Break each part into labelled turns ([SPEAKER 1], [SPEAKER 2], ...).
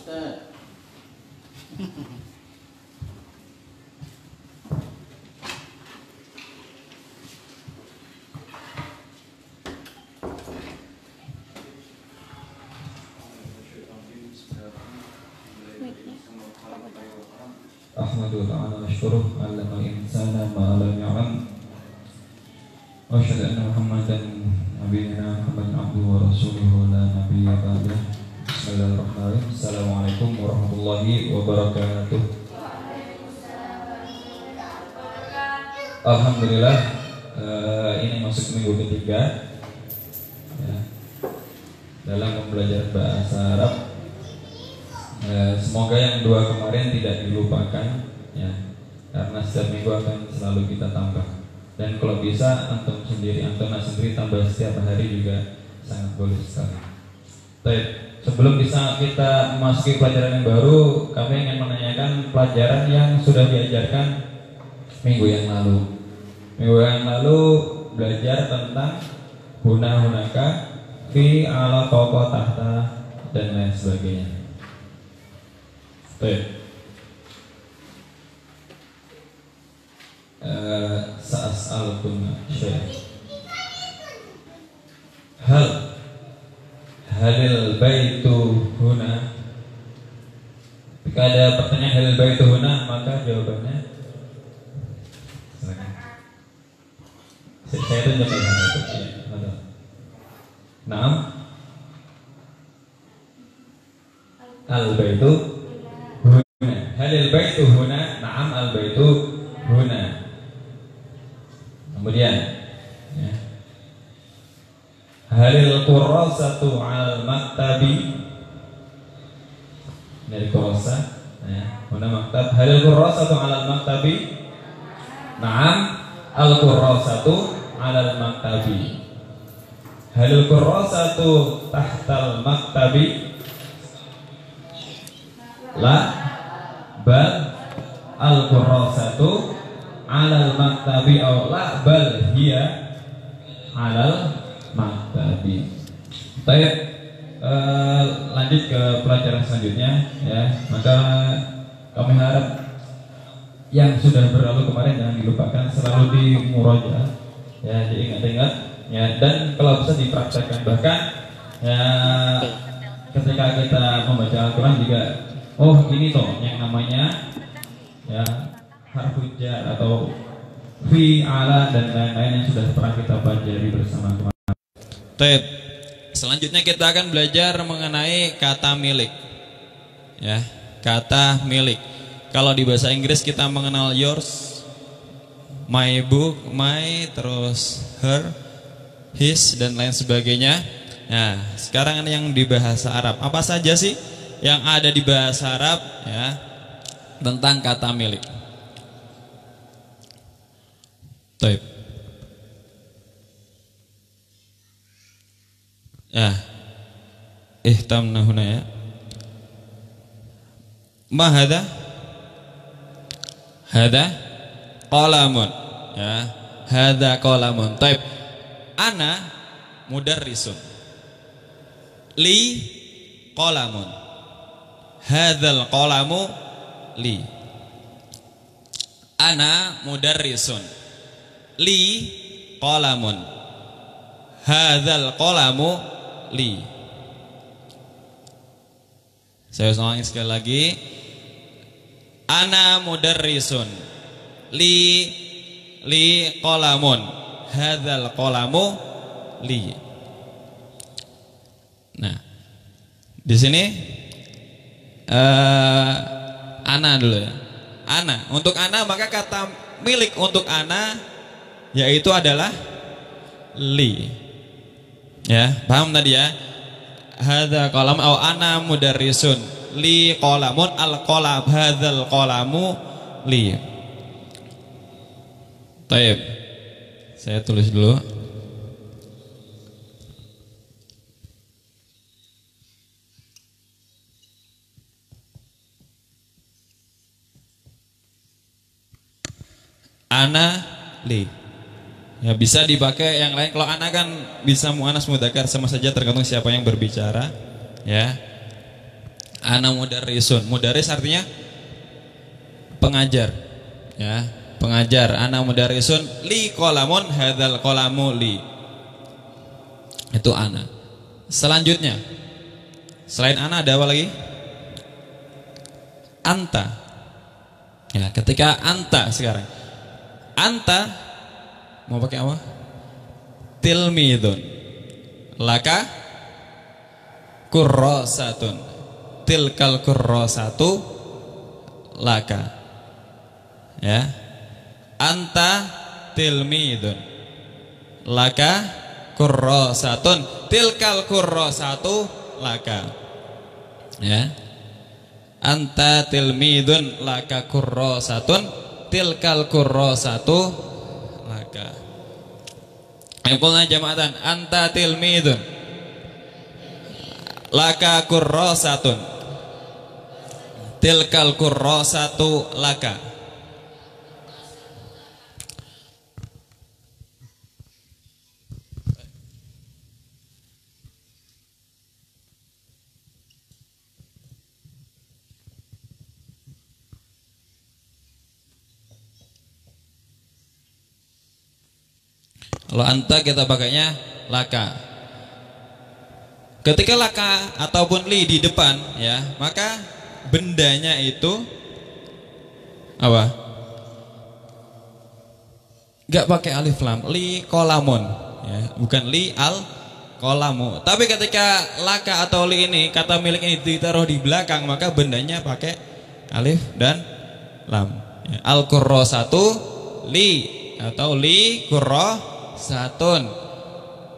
[SPEAKER 1] Ustaz.
[SPEAKER 2] Ahmadu ta'ala wa syuruh Allama insana ma'alam ya'lam Wa syahadu anna Muhammadan Nabiina Muhammad abduhu wa rasuluhu la nabiyya ba'dah. Bismillahirrahmanirrahim. Assalamualaikum warahmatullahi wabarakatuh. Alhamdulillah, ini masuk minggu ketiga ya, dalam pembelajaran bahasa Arab. Semoga yang dua kemarin tidak dilupakan ya, karena setiap minggu akan selalu kita tambah. Dan kalau bisa antum sendiri tambah setiap hari juga sangat boleh sekali. Baik, sebelum bisa kita memasuki pelajaran yang baru, kami ingin menanyakan pelajaran yang sudah diajarkan minggu yang lalu. Minggu yang lalu belajar tentang hunaka, fi, ala, fawqa, tahta, dan lain sebagainya. Baik. Sa'as'alukum syai'an. Halil baitu huna. Jika ada pertanyaan halil baitu huna, maka jawabannya silakan. Saya tunjuk ya. Naam. Al baitu huna. Halil baitu huna. Naam al baitu huna. Kemudian ya. Halil kurrasatu al maktabi. Dari kurrasa ya. Huna maktab. Halil kurrasatu al maktabi. Naam al kurrasatu al maktabi. Halil kurrasatu tahtal maktabi. La bal al kurrasatu alal maktabi aw la bal hiya alal maktabi. Baik, lanjut ke pelajaran selanjutnya ya. Maka kami harap yang sudah berlalu kemarin jangan dilupakan, selalu dimurajaah ya, diingat-ingat ya, dan kalau bisa dipraktekkan. Bahkan ya, ketika kita membaca Al-Quran juga, oh ini toh yang namanya ya harfu jar atau fi, ala, dan lain-lain yang sudah pernah kita pelajari bersama kemarin. Baik, selanjutnya kita akan belajar mengenai kata milik ya, kata milik. Kalau di bahasa Inggris kita mengenal yours, my book, my, terus her, his, dan lain sebagainya. Nah, sekarang yang di bahasa Arab, apa saja sih yang ada di bahasa Arab ya tentang kata milik? Baik. Ya. Ihtamna huna ya. Ma hadha? Hadha qalamun. Ya. Hadha qalamun. Baik. Ana mudarrisun. Li qalamun. Hadzal qalamu li. Ana mudarrisun. Li qalamun. Hadzal qalamu li. Saya ulangi sekali lagi. Ana mudarrisun. Li qalamun. Hadzal qalamu li. Nah, di sini ana dulu ya. Ana, untuk ana maka kata milik untuk ana yaitu adalah li. Ya, paham tadi ya? Hadza qalam au ana mudarrisun. Li qalamun al qalam hadzal qalamu li. Baik. Saya tulis dulu. Ana li. Ya, bisa dipakai yang lain. Kalau ana kan bisa muannas mudzakkar sama saja, tergantung siapa yang berbicara. Ya. Ana mudarrisun. Mudarris artinya pengajar. Ya, pengajar. Ana mudarrisun li qalamun hadzal qalamu li. Itu ana. Selanjutnya, selain ana ada apa lagi? Anta. Ya, ketika anta sekarang. Anta mau pakai apa? Tilmidun. Laka kurrasatun. Tilkal kurrasatu laka. Ya. Anta tilmidun. Laka kurrasatun. Tilkal kurrasatu laka. Ya. Anta tilmidun laka kurrasatun. Tilkal kurrasatu laka. Qulna jama'atan anta tilmidun laka kurrasatun. Tilkal kurrasatu laka. Kalau anta kita pakainya laka. Ketika laka ataupun li di depan, ya, maka bendanya itu apa? Gak pakai alif lam. Li kolamun, ya, bukan li al kolamu. Tapi ketika laka atau li ini kata miliknya ditaruh di belakang, maka bendanya pakai alif dan lam. Ya, al kurrasatu li atau li kurrasatun.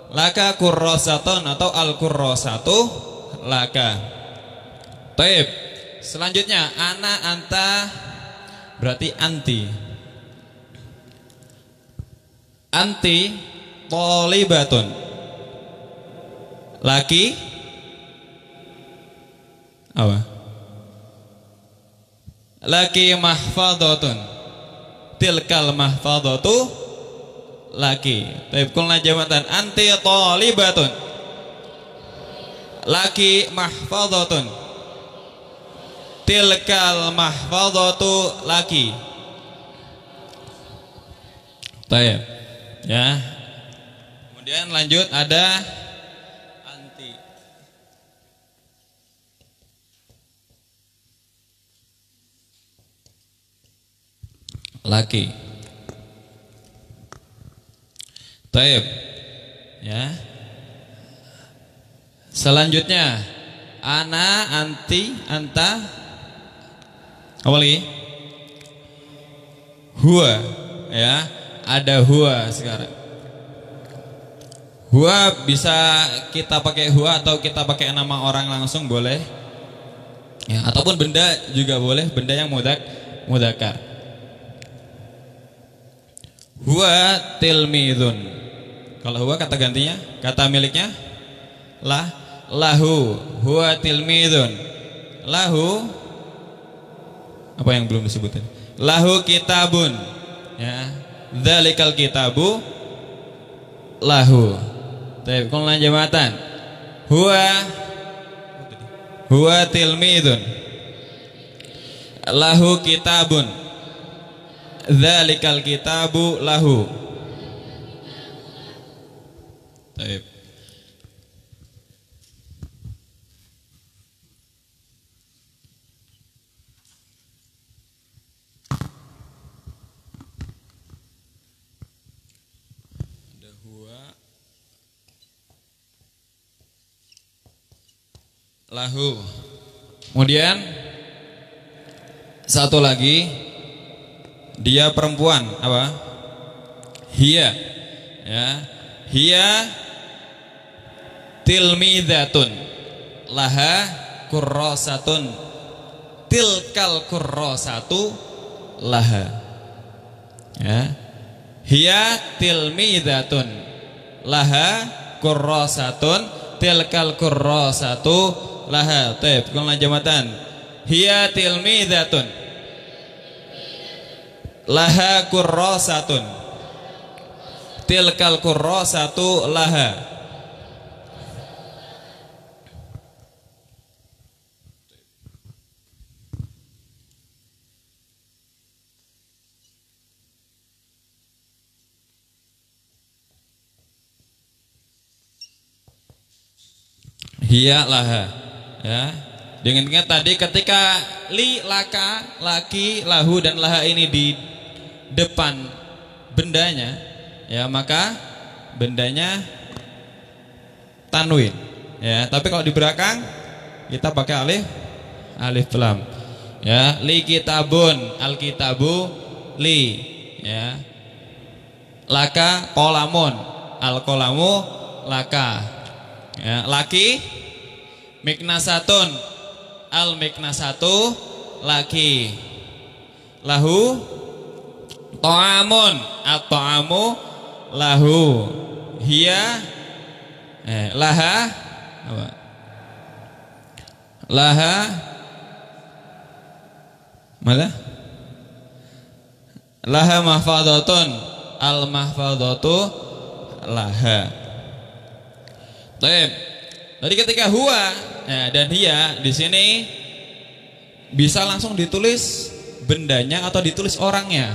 [SPEAKER 2] Laka kurrasatun atau al kurrasatu laka. Taib. Selanjutnya ana anta berarti anti. Anti thalibatun. Laki apa? Laki mahfadhatun. Tilkal mahfadhatu laki. Taib kulna jamatan anti thalibatun. Laki mahfadhatun. Tilkal mahfadhatu laki. Taib. Ya. Kemudian lanjut ada anti. Laki. Taib. Ya. Selanjutnya ana, anti, anta. Apa lagi? Huwa. Ya, ada huwa sekarang. Huwa bisa kita pakai huwa atau kita pakai nama orang langsung boleh. Ya, ataupun benda juga boleh, benda yang mudzakkar. Huwa tilmidun. Kalau huwa kata gantinya, kata miliknya lahu. Huwa tilmidun. Lahu apa yang belum disebutkan? Lahu kitabun. Ya. Dzalikal kitabu lahu. Baik, kulna jamatan. Huwa tilmidun. Lahu kitabun. Dzalikal kitabu lahu. Baik. Ada huwa lahu. Kemudian satu lagi, dia perempuan, apa? Hiya. Ya. Hiya tilmidatun laha kurrasatun. Tilkal kurrasatu laha. Ya. Hiya tilmidatun laha kurrasatun. Tilkal kurrasatu laha. Taib, kulna jamatan. Hiya tilmidatun laha kurrasatun. Tilkal kurrasatu laha. hiya laha. Ya. Dengan ingat tadi ketika li, laka, laki, lahu dan laha ini di depan bendanya, ya maka bendanya tanwin. Ya, tapi kalau di belakang kita pakai alif lam. Ya, li kitabun, al kitabu li. Ya. Laka qolamun, al qolamu laka. Ya, laki miknasatun, al miknasatu laki. Lahu ta'amun, at ta'amu lahu. Hiya laha apa? Laha mana? Laha mahfadatun, al mahfadatu laha. Baik. Jadi ketika huwa dan hiya di sini bisa langsung ditulis bendanya atau ditulis orangnya.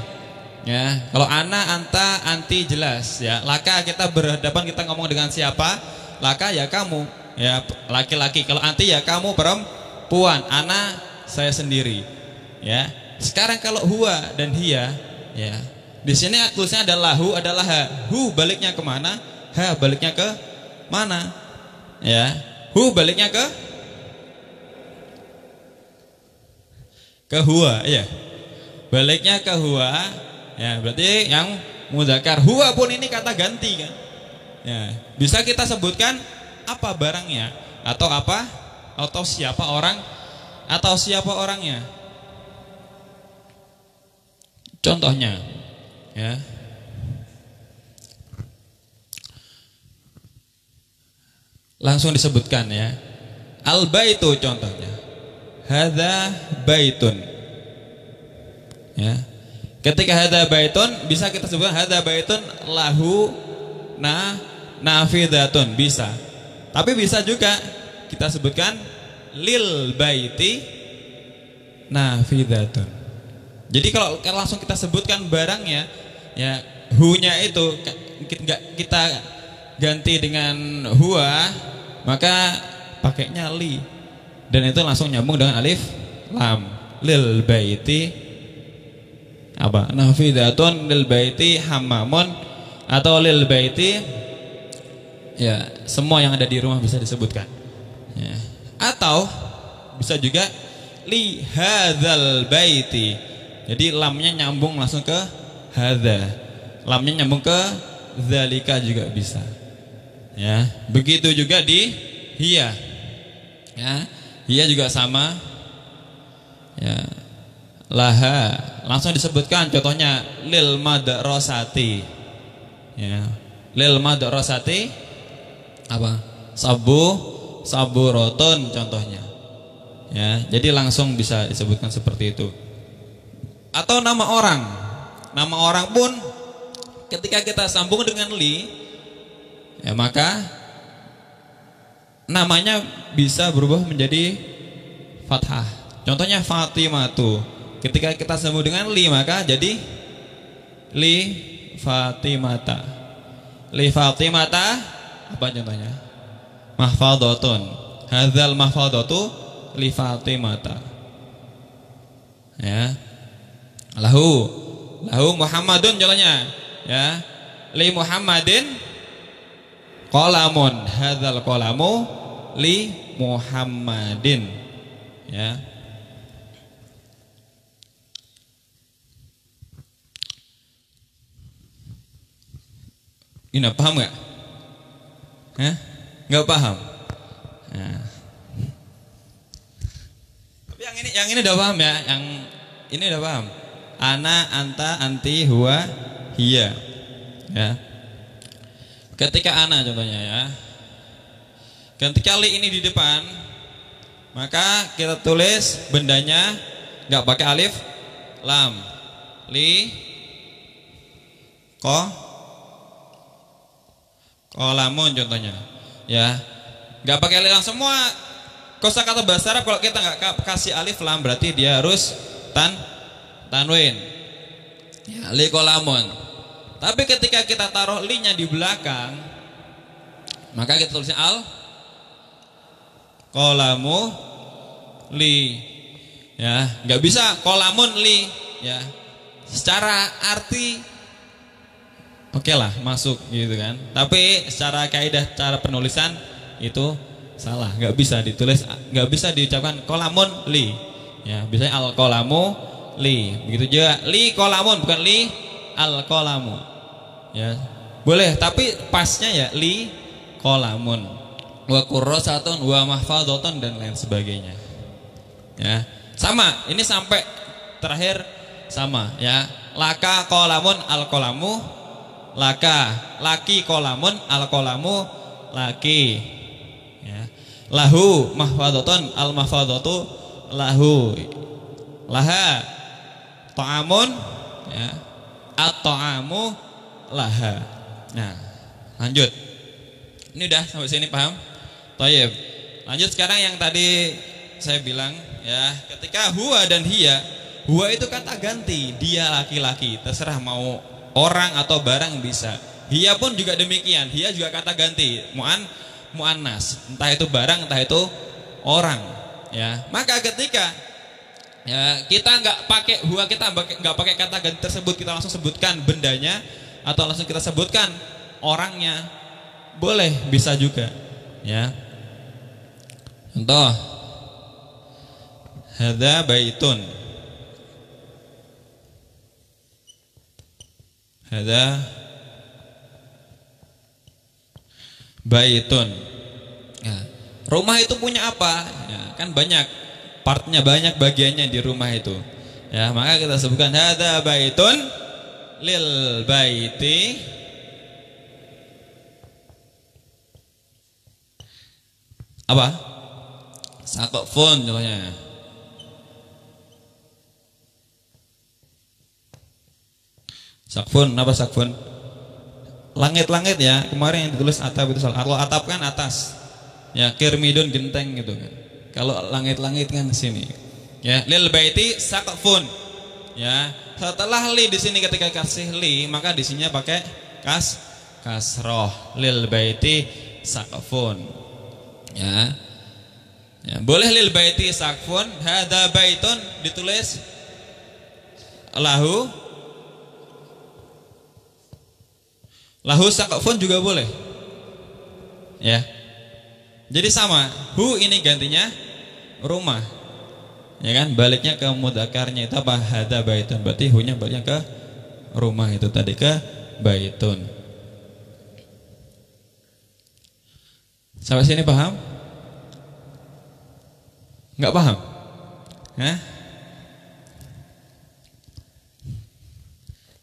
[SPEAKER 2] Ya, kalau ana, anta, anti jelas ya. Laka kita berhadapan, kita ngomong dengan siapa? Laka ya kamu, ya laki-laki. Kalau anti ya kamu perempuan. Ana saya sendiri. Ya. Sekarang kalau huwa dan hiya, ya. Di sini tulisnya ada lahu, adalah ha. Hu baliknya kemana? Ha baliknya ke mana? Ya. Hu baliknya ke huwa, ya. Baliknya ke huwa. Ya, berarti yang mudzakkar. Huwa pun ini kata ganti kan. Ya, bisa kita sebutkan apa barangnya atau apa atau siapa orang atau siapa orangnya. Contohnya, ya. Langsung disebutkan ya. Al baitu contohnya. Hadza baitun. Ya. Ketika hadza baitun bisa kita sebutkan hadza baitun lahu nafidatun, bisa. Tapi bisa juga kita sebutkan lil baiti nafidatun. Jadi kalau langsung kita sebutkan barangnya, ya hu-nya itu kita ganti dengan huwa, maka pakainya li, dan itu langsung nyambung dengan alif lam. Lil baiti apa? Nafidatun, lil baiti hammamun, atau lil baiti ya semua yang ada di rumah bisa disebutkan. Ya. Atau bisa juga li hadzal baiti. Jadi lamnya nyambung langsung ke hadza. Lamnya nyambung ke zalika juga bisa. Ya, begitu juga di hiya. Ya, hiya juga sama. Ya. Laha langsung disebutkan, contohnya lil madrasati. Ya. Lil madrasati apa? Saburatun contohnya. Ya, jadi langsung bisa disebutkan seperti itu. Atau nama orang. Nama orang pun ketika kita sambung dengan li, ya maka namanya bisa berubah menjadi fathah. Contohnya Fatimatu. Ketika kita sambung dengan li, maka jadi li Fatimata. Li Fatimata apa contohnya? Mahfadatun. Hadzal mahfadatu li Fatimata. Ya. Lahu Muhammadun contohnya, ya. Li Muhammadin qalamun. Hadzal qalamu li Muhammadin. Ya. Ini paham nggak? Nggak paham. Nah. Tapi yang ini udah paham ya. Yang ini udah paham. Ana, anta, anti, huwa, hiya. Ya. Ketika ana contohnya ya. Ketika li ini di depan, maka kita tulis bendanya nggak pakai alif lam. Li qalamun contohnya, ya, nggak pakai alif lam. Semua kosakata bahasa Arab kalau kita nggak kasih alif lam berarti dia harus tanwin. Ya, li qalamun. Tapi ketika kita taruh li-nya di belakang, maka kita tulisnya qolamu li. Ya, nggak bisa qolamun li, ya. Secara arti oke lah masuk gitu kan. Tapi secara kaidah cara penulisan itu salah, nggak bisa ditulis, nggak bisa diucapkan qolamun li. Ya, biasanya al qolamu li. Begitu juga li qolamun, bukan li al qolamu. Ya, boleh, tapi pasnya ya li qolamun. Wa kurrasatun wa mahfadhatun dan lain sebagainya. Ya, sama. Ini sampai terakhir sama ya. Laka qolamun al qolamu laka, laki qolamun al qolamu laki. Ya. Lahu mahfadhatun al mahfadhatu lahu. Laha ta'amun ya. At-ta'amu laha. Nah, lanjut. Ini udah sampai sini paham? Thayyib. Lanjut sekarang yang tadi saya bilang ya, ketika huwa dan hiya. Huwa itu kata ganti, dia laki-laki, terserah mau orang atau barang bisa. Hiya pun juga demikian, hiya juga kata ganti, muannas, entah itu barang, entah itu orang. Ya, maka ketika ya kita nggak pakai huwa, kita nggak pakai kata ganti tersebut, kita langsung sebutkan bendanya atau langsung kita sebutkan orangnya, boleh, bisa juga. Ya, contoh, hadza baitun. Hadza baitun. Ya, rumah itu punya apa? Ya, kan banyak partnya, banyak bagiannya di rumah itu. Ya, maka kita sebutkan hadza baitun lil baiti apa? Saqfun contohnya. Sakfun, apa sakfun? Langit-langit ya. Kemarin yang ditulis atap itu salah. Kalau atap kan atas. Ya, kirmidun genteng gitu kan. Kalau langit-langit kan sini. Ya, lil baiti sakfun. Ya, setelah li di sini ketika kasih li, maka di sininya pakai kasroh. Lil baiti sakfun. Ya. Ya, boleh lil baiti sakfun, hadza baitun ditulis lahu saqfun juga boleh. Ya. Jadi sama, hu ini gantinya rumah. Ya kan? Baliknya ke mudzakarnya itu apa? Hadza baitun. Berarti hu-nya baliknya ke rumah itu tadi, ke baitun. Sampai sini paham? Enggak paham? Hah?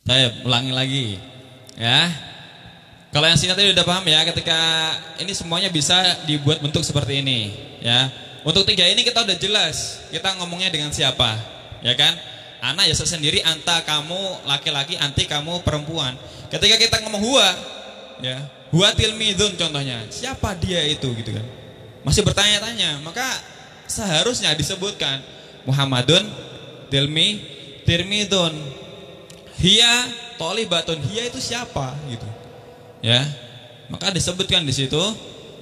[SPEAKER 2] Saya ulangi lagi. Ya. Kalau yang singkat tadi udah paham ya, ketika ini semuanya bisa dibuat bentuk seperti ini ya. Untuk tiga ini kita udah jelas, kita ngomongnya dengan siapa, ya kan? Ana ya sendiri, anta kamu laki-laki, anti kamu perempuan. Ketika kita ngomong huwa, ya, huwa tilmidun contohnya, siapa dia itu gitu kan? Masih bertanya-tanya, maka seharusnya disebutkan Muhammadun tirmidun. Hiya tholibatun, hiya itu siapa gitu. Ya, maka disebutkan di situ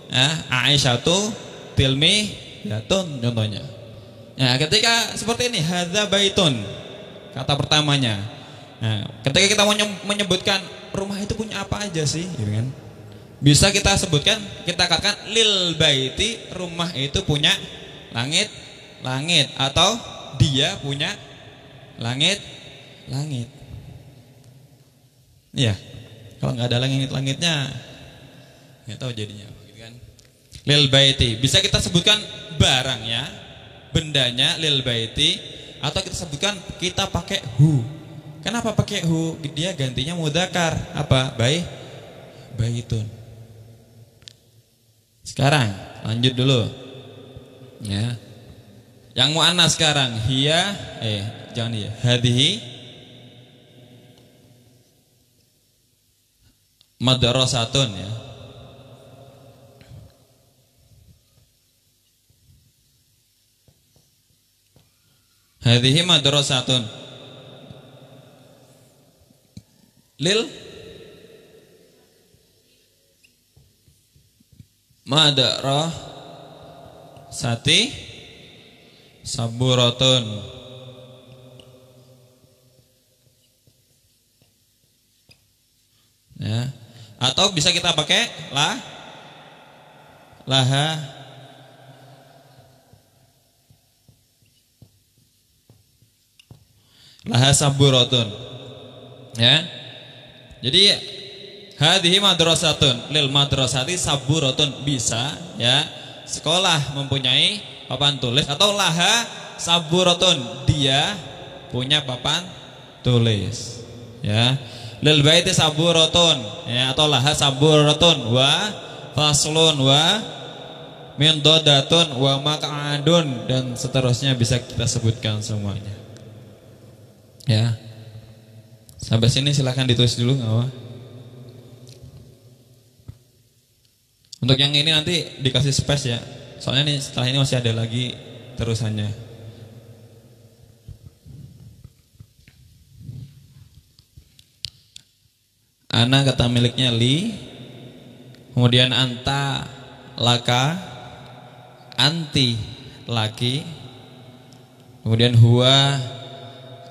[SPEAKER 2] ya, Aisyatu tilmiyatun contohnya. Ya, ketika seperti ini hadza baitun kata pertamanya. Nah, ketika kita mau menyebutkan rumah itu punya apa aja sih gitu kan? Bisa kita sebutkan, kita katakan lil baiti, rumah itu punya langit atau dia punya langit. Iya. Kalau nggak ada langitnya, nggak tahu jadinya, gitu kan? Lil baiti bisa kita sebutkan barangnya, bendanya lil baiti, atau kita sebutkan kita pakai hu. Kenapa pakai hu? Dia gantinya mudzakkar apa? Baitun. Sekarang lanjut dulu, ya. Yang muannas sekarang hiya, jangan ya, hadhihi. Madrasatun ya. Hadhihi madrasatun. Lil madrasah sati saburatun. Ya. Atau bisa kita pakai laha saburatun. Ya. Jadi hadhihi madrasatun lil madrasati saburatun, bisa ya. Sekolah mempunyai papan tulis, atau laha saburatun, dia punya papan tulis. Ya. Lil baiti saburatun, ya, atau laha saburatun wa faslun wa mindodatun wa maq'adun, dan seterusnya bisa kita sebutkan semuanya. Ya. Sampai sini silahkan ditulis dulu, nggak apa. Untuk yang ini nanti dikasih space ya. Soalnya nih setelah ini masih ada lagi terusannya. Ana kata miliknya li, kemudian anta laka, anti laki, kemudian huwa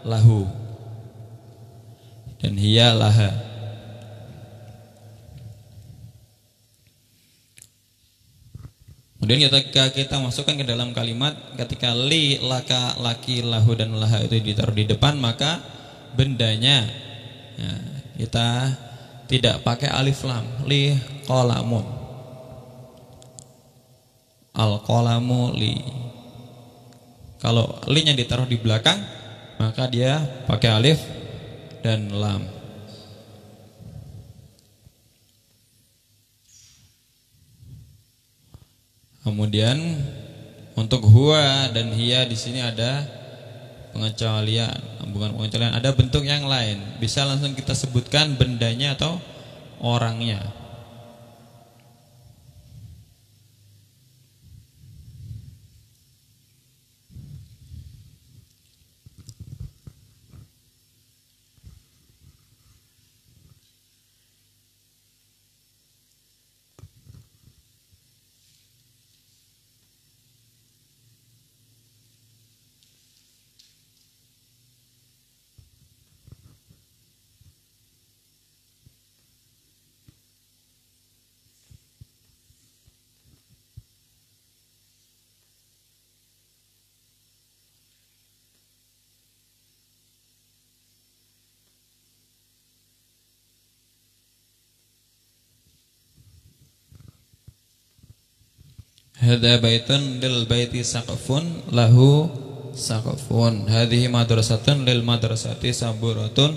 [SPEAKER 2] lahu, dan hiya laha. Kemudian ketika kita masukkan ke dalam kalimat, ketika li, laka, laki, lahu, dan laha itu ditaruh di depan, maka bendanya ya, kita tidak pakai alif lam. Li qalamun, al qalamu li. Kalau li nya ditaruh di belakang, maka dia pakai alif dan lam. Kemudian untuk huwa dan hiya di sini ada pengecualian, bukan pengecualian, ada bentuk yang lain. Bisa langsung kita sebutkan bendanya atau orangnya. Hadza baitun lil baiti saqfun lahu saqfun. Hadhihi madrasatun lil madrasati saburatun,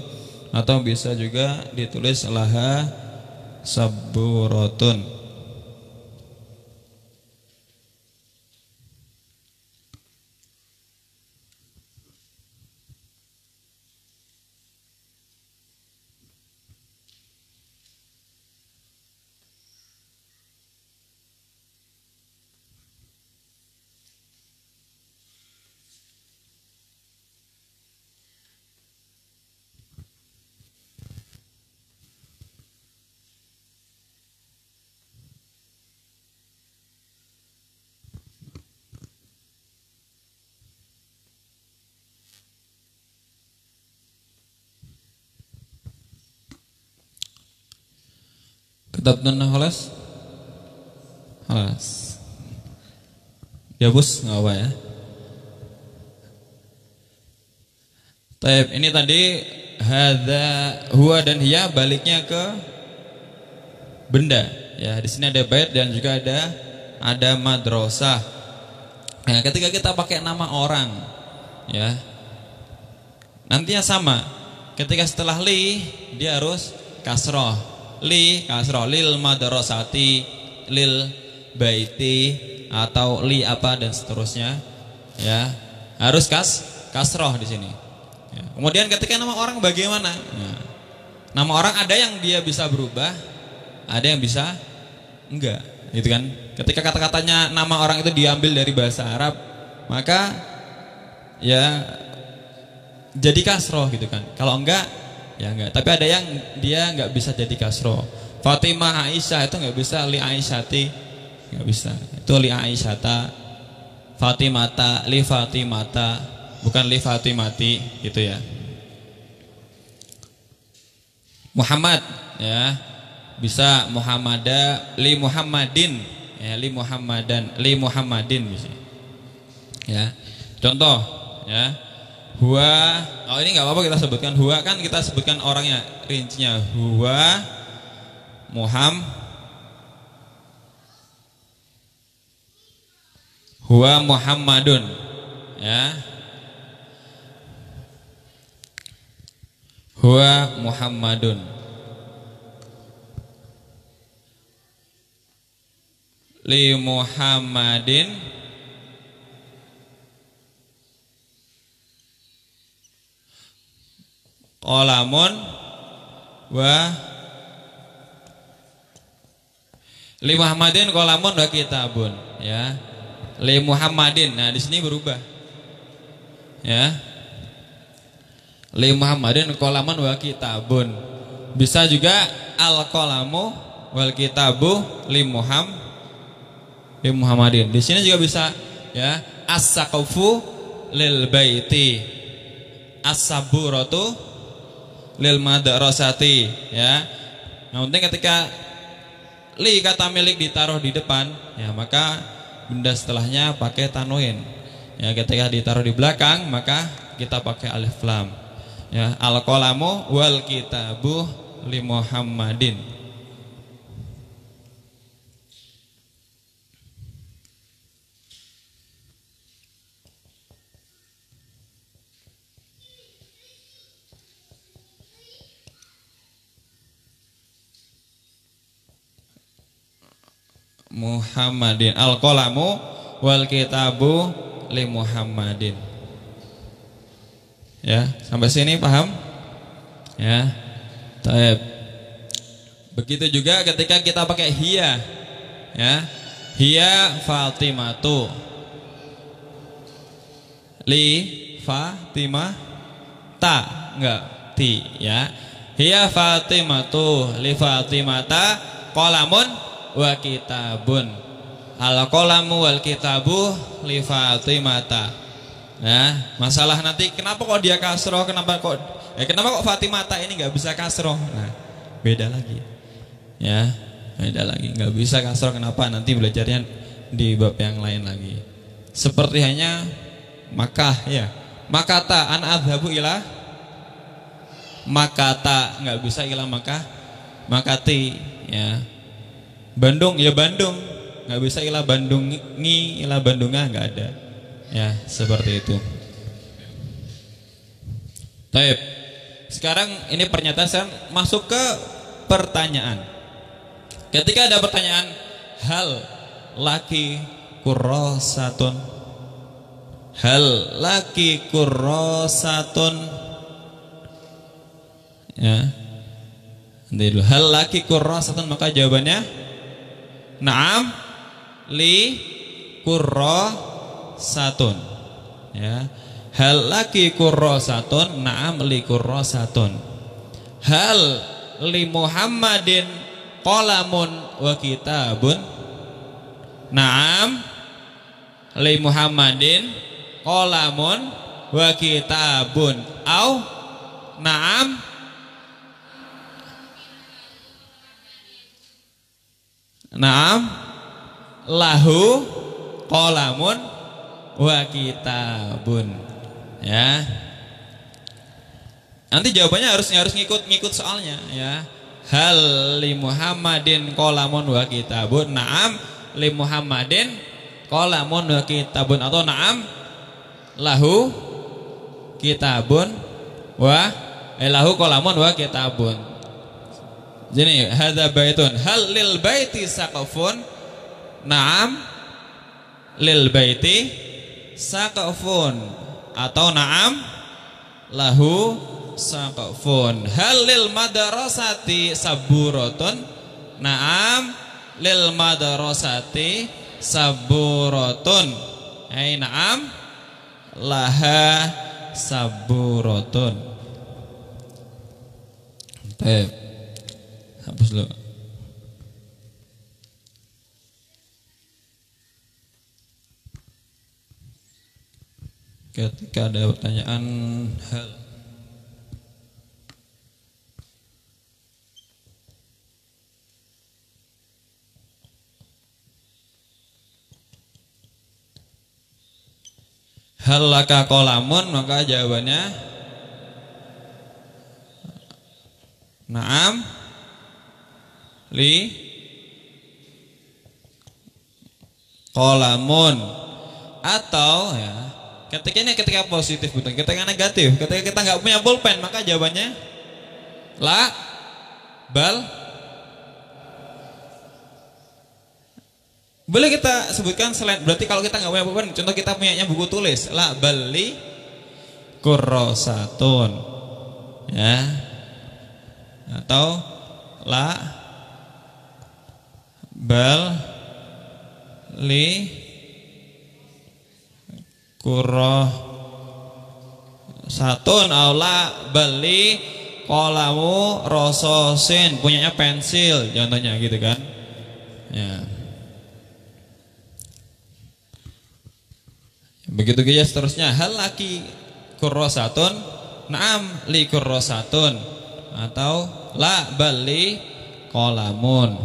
[SPEAKER 2] atau bisa juga ditulis laha saburatun. Kitabun khalas? Khalas. Ya bos, nggak apa ya. Taib, ini tadi hadza huwa dan hiya baliknya ke benda. Ya, di sini ada bait dan juga ada madrasah. Nah, ketika kita pakai nama orang, ya, nantinya sama. Ketika setelah li, dia harus kasroh. Li kasroh, lil madrasati, lil baiti, atau li apa dan seterusnya, ya, harus kasroh di sini. Ya. Kemudian ketika nama orang bagaimana? Ya. Nama orang ada yang dia bisa berubah, ada yang bisa enggak, gitu kan? Ketika kata-katanya nama orang itu diambil dari bahasa Arab, maka ya jadi kasroh gitu kan. Kalau enggak, ya enggak. Tapi ada yang dia enggak bisa jadi kasroh. Fatimah Aisyah itu enggak bisa li Aisyati, enggak bisa. Itu li Aisyata, Fatimata, li Fatimata, bukan li Fatimati gitu ya. Muhammad ya, bisa Muhammada li Muhammadin ya, li Muhammadan li Muhammadin bisa ya. Contoh ya, huwa, oh ini nggak apa-apa kita sebutkan huwa, kan kita sebutkan orangnya, rincinya huwa huwa Muhammadun ya, huwa Muhammadun. Li Muhammadin qalamun wa li Muhammadin qalamun wa kitabun ya. Li Muhammadin, nah di sini berubah ya. Li Muhammadin qalamun wa kitabun. Bisa juga al qalamu wal kitabu li Muhammadin. Di sini juga bisa ya. As-saqfu lil baiti, as-saburatu lil madrasati ya. Nah, penting ketika li kata milik ditaruh di depan ya, maka benda setelahnya pakai tanwin ya. Ketika ditaruh di belakang maka kita pakai alif lam ya. Al qalamu wal kitabu li Muhammadin. Muhammadin, al qalamu wal kitabu li Muhammadin ya. Sampai sini paham ya. Taib. Begitu juga ketika kita pakai hiya ya, hiya Fatimatu li Fatimah ta, enggak ti ya. Hiya Fatimatu li Fatimata qalamun wa kitabun. Al qalamu wal kitabu li Fatimata. Nah, masalah nanti kenapa kok dia kasroh, kenapa kok Fatimata ini nggak bisa kasroh? Nah, beda lagi. Ya, beda lagi. Nggak bisa kasroh kenapa? Nanti belajarnya di bab yang lain lagi. Seperti hanya Makkah ya. Makata an adhabu ila Makata, nggak bisa ila Makkah. Makati ya. Bandung ya Bandung, nggak bisa ilah Bandungi, ilah Bandunga, nggak ada ya, seperti itu. Taib. Sekarang ini pernyataan, saya masuk ke pertanyaan. Ketika ada pertanyaan, hal laki kurrosatun, hal laki kurrosatun ya, nanti dulu hal laki kurrosatun, maka jawabannya na'am li kurrosatun ya. Hal laki kurrosatun, na'am li kurrosatun. Hal li Muhammadin qalamun wa kitabun, na'am li Muhammadin qalamun wa kitabun. Au na'am na'am lahu qalamun wa kitabun ya. Nanti jawabannya harus ngikut soalnya ya. Hal li Muhammadin qalamun wa kitabun, na'am li Muhammadin qalamun wa kitabun, atau na'am lahu kitabun wa lahu qalamun wa kitabun. Jadi hadza baitun, hal lil baiti saqafun, na'am lil baiti saqafun, atau na'am lahu saqafun. Hal lil madrasati saburatun, na'am lil madrasati saburatun, ai na'am laha saburatun. Baik, hapus dulu. ketika ada pertanyaan hal laka qalamun, maka jawabannya na'am li qalamun. Atau ya, ketika positif betul, ketika negatif, ketika kita nggak punya pulpen, maka jawabannya la bal. Boleh kita sebutkan selain, berarti kalau kita nggak punya pulpen, contoh kita punyanya buku tulis, la bali kurrosatun, ya, atau la bal li kurrosatun, atau la bali kolamu rososin, punyanya pensil, contohnya gitu kan, ya. Begitu saja seterusnya. Hal laki kurrosatun, na'am li kurrosatun, atau la bali kolamun.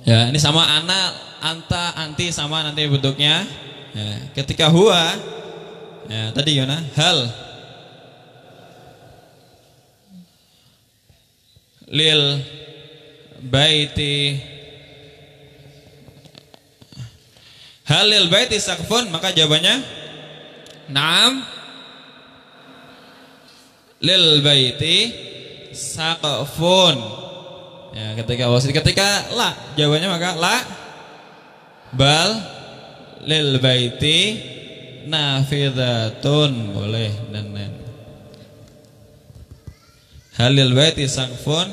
[SPEAKER 2] Ya, ini sama ana, anta, anti sama nanti bentuknya. Ya, ketika huwa, ya tadi gimana? Hal lil baiti, halil baiti sakfun, maka jawabannya na'am lil baiti sakfun. Ya, ketika la, jawabannya maka la bal lil baiti nafidatun, boleh dan lain. Halil baiti sakfun,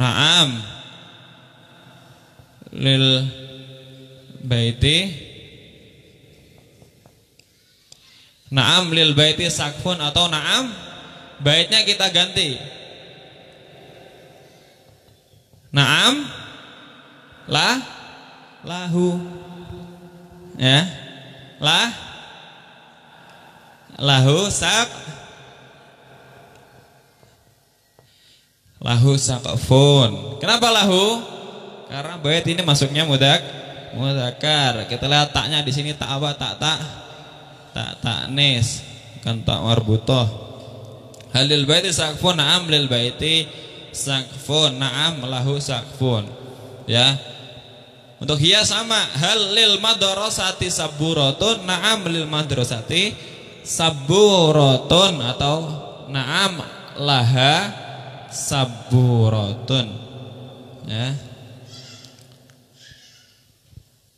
[SPEAKER 2] na'am lil baiti, na'am lil baiti sakfun, atau na'am baitnya kita ganti, na'am la lahu, ya, la lahu sakfun. Kenapa lahu? Karena bait ini masuknya mudzakkar. Kita lihat taknya di sini, tak apa? Tak ta'nis, kan tak marbutah. Halil baiti sakfun, na'am lil baiti sakfun, na'am lahu sakfun. Ya. Untuk hiya sama, hal lil madrasati saburatun, na'am lil madrasati saburatun, atau na'am laha saburatun. Ya.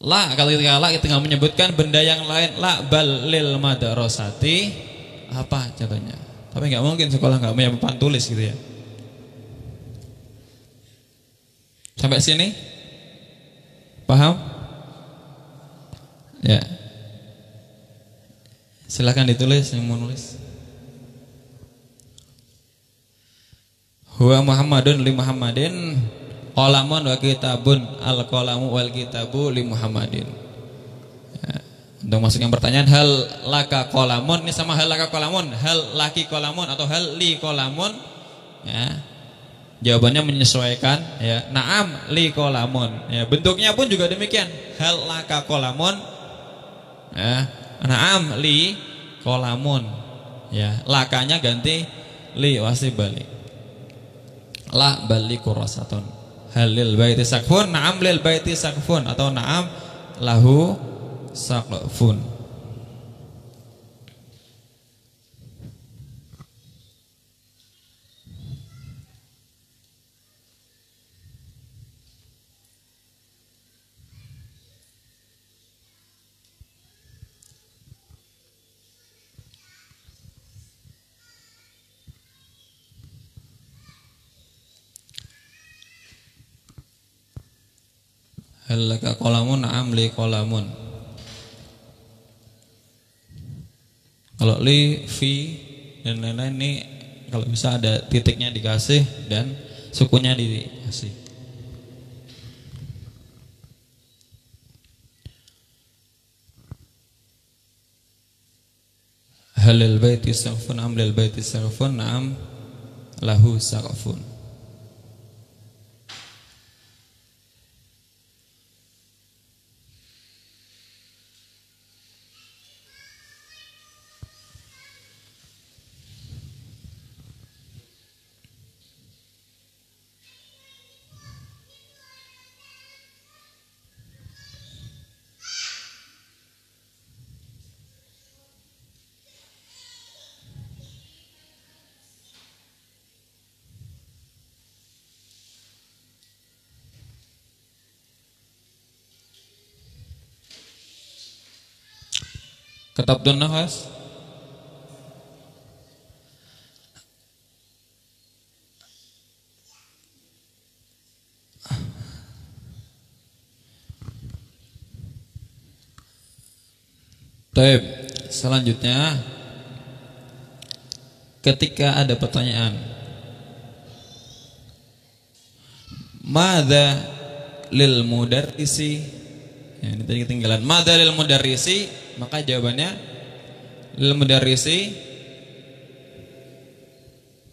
[SPEAKER 2] La, kalau ketika la kita tinggal menyebutkan benda yang lain, la bal lil madrasati, apa contohnya? Tapi nggak mungkin sekolah nggak punya papan tulis gitu ya. Sampai sini paham? Ya. Silakan ditulis yang mau nulis. Huwa Muhammadun li Muhammadin qalamun wa kitabun, al qalamu wal kitabu li Muhammadin. Ya. Untuk masuk yang pertanyaan, hal laka qalamun, ini sama hal laka qalamun, hal laki qalamun, atau hal li qalamun. Ya. Jawabannya menyesuaikan, ya. Na'am li qalamun. Ya, bentuknya pun juga demikian. Hal laka qalamun. Ya. Na'am li qalamun. Ya, lakanya ganti li wasib balik. La bali kurrasatun. Halil baiti sakfun, na'am lil baiti sakfun, atau na'am lahu sakfun. Hal laka qalamun, na'am li qalamun. Kalau li, fi dan lain-lain ini kalau bisa ada titiknya dikasih dan sukunya dikasih.
[SPEAKER 1] halil baiti saqfun am lil baiti saqfun am lahu saqfun. Katabdun nafas. Baik, selanjutnya ketika ada pertanyaan, madza lil mudarrisi, ya, ini tadi ketinggalan. Madza lil mudarrisi, maka jawabannya lil mudarrisi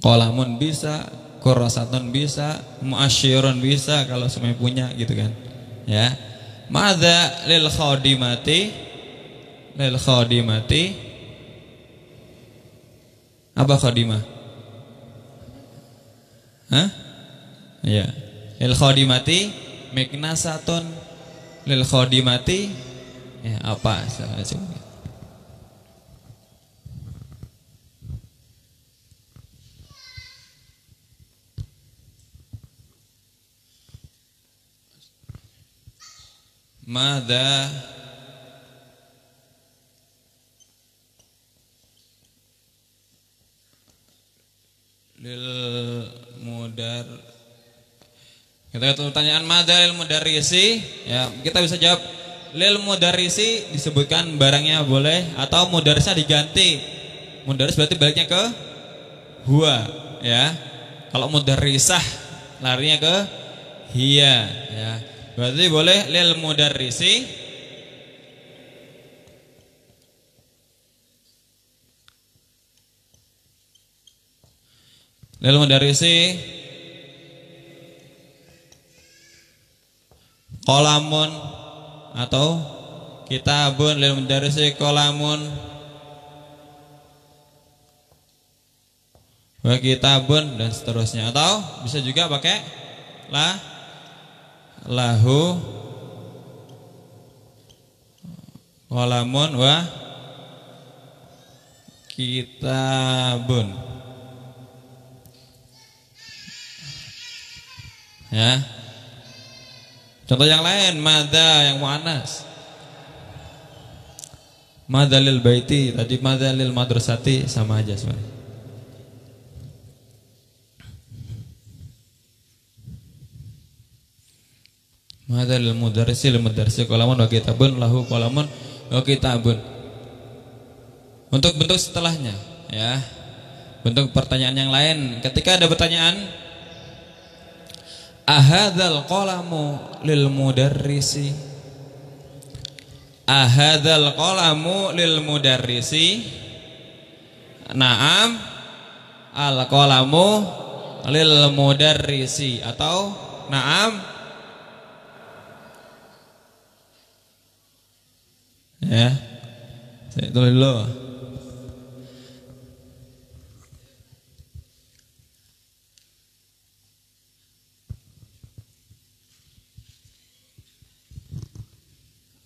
[SPEAKER 1] qalamun bisa, kurasatun bisa, muasyirun bisa kalau semuanya punya gitu kan. Ya. Madza lil khadimati, lil khadimati apa khadimah? Hah? Ya. Lil khadimati miknasatun, lil khadimati ya apa salah satu. Madza lil mudar, kita lihat pertanyaan madza lil mudarrisi, ya kita bisa jawab lil mudarrisi disebutkan barangnya boleh atau mudarrisnya diganti. Mudarris berarti baliknya ke huwa, ya. Kalau mudarrisah larinya ke hiya, ya. Berarti boleh lil mudarrisi lil mudarrisi qalamun atau kitabun, lil mudarrisi qalamun wa kitabun dan seterusnya, atau bisa juga pakai lahu qalamun wa kitabun, ya. Contoh yang lain, madza yang muannas, madza lil baiti, tadi madza lil madrasati, sama aja sebenarnya. Madza lil mudarrisi, lil mudarrisi qalamun wa kitabun, lahu qalamun wa kitabun. Untuk bentuk setelahnya, ya. Bentuk pertanyaan yang lain, ketika ada pertanyaan ahadzal qalamu lil mudarrisi, ahadzal qalamu lil mudarrisi, na'am al qalamu lil mudarrisi, atau na'am, ya. Saya tulis dulu.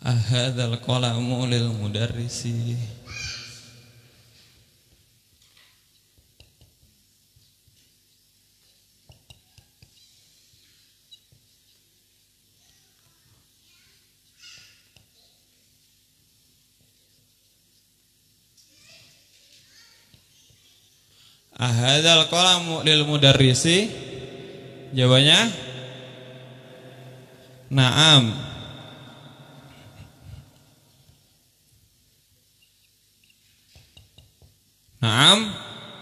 [SPEAKER 1] Ahadzal qalamu lil mudarrisi, ahadzal qalamu lil mudarrisi, jawabannya na'am. Naam,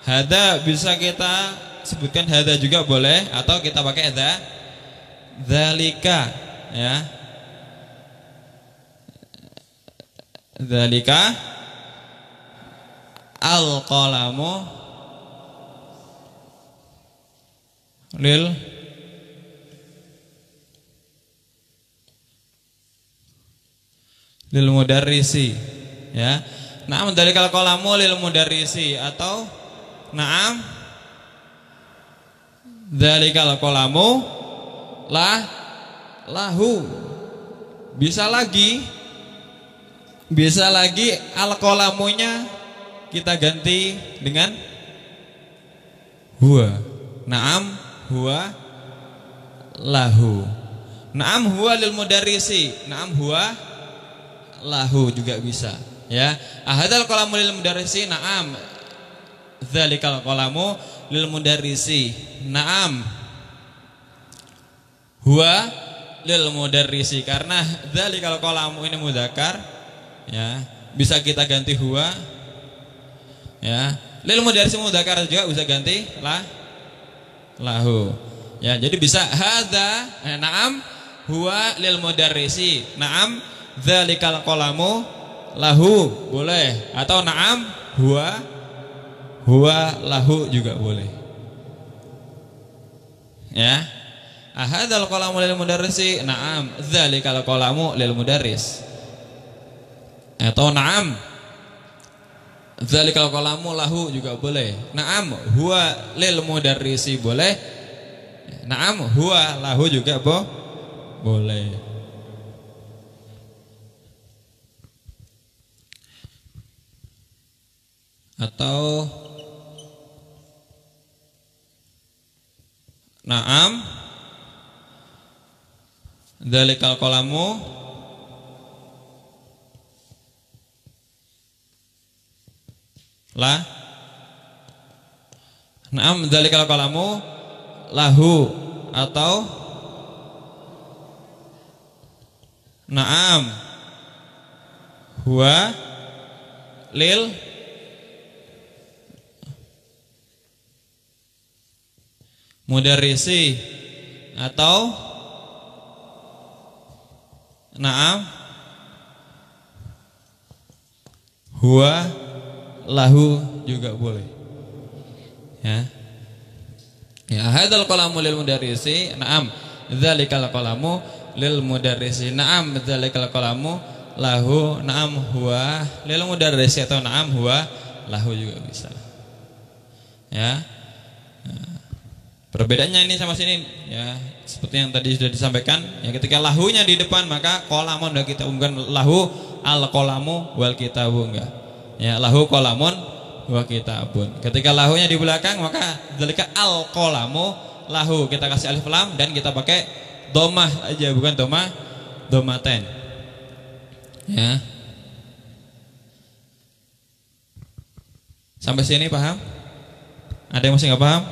[SPEAKER 1] hada bisa kita sebutkan hada juga boleh, atau kita pakai dzalika, ya. Dzalika al-qalamu lil mudarrisi, ya. Na'am dzalikal qalamu lil mudarrisi, atau na'am dzalikal qalamu lahu. Bisa lagi al-qalamunya kita ganti dengan huwa. Na'am huwa lahu. Na'am huwa lil mudarrisi, na'am huwa lahu juga bisa, ya. Ahadzal qalamu lil mudarrisi, na'am dzalikal qalamu lil mudarrisi, na'am huwa lil mudarrisi. Karena dzalikal qalamu ini mudzakkar, ya, bisa kita ganti huwa, ya. Lil mudarrisi mudzakkar juga bisa ganti lahu, ya. Jadi bisa hadza, na'am huwa lil mudarrisi, na'am dzalikal qalamu lahu boleh, atau na'am huwa lahu juga boleh, ya. Ahadzal qalamu lil mudarrisi, na'am dzalikal qalamu lil mudarris, atau na'am dzalikal qalamu lahu juga boleh. Na'am huwa lil mudarrisi boleh, na'am huwa lahu juga boleh. Atau na'am dzalikal qalamu na'am dzalikal qalamu lahu, atau na'am huwa lil mudarrisi, atau na'am huwa lahu juga boleh, ya. Ya, hadzal qalamu lil mudarrisi, na'am dzalikal qalamu lil mudarrisi, na'am dzalikal qalamu lahu, na'am huwa lil mudarrisi, atau na'am huwa lahu juga bisa, ya. Perbedaannya ini sama sini, ya, seperti yang tadi sudah disampaikan, ya. Ketika lahunya di depan maka qalamun udah kita umumkan lahu al-qalamu wal kitabu, enggak, ya, lahu qalamun wa kitabun. Ketika lahunya di belakang maka dzalika al-qalamu lahu, kita kasih alif lam dan kita pakai dhammah aja, bukan dhammaten, ya. Sampai sini paham? Ada yang masih nggak paham?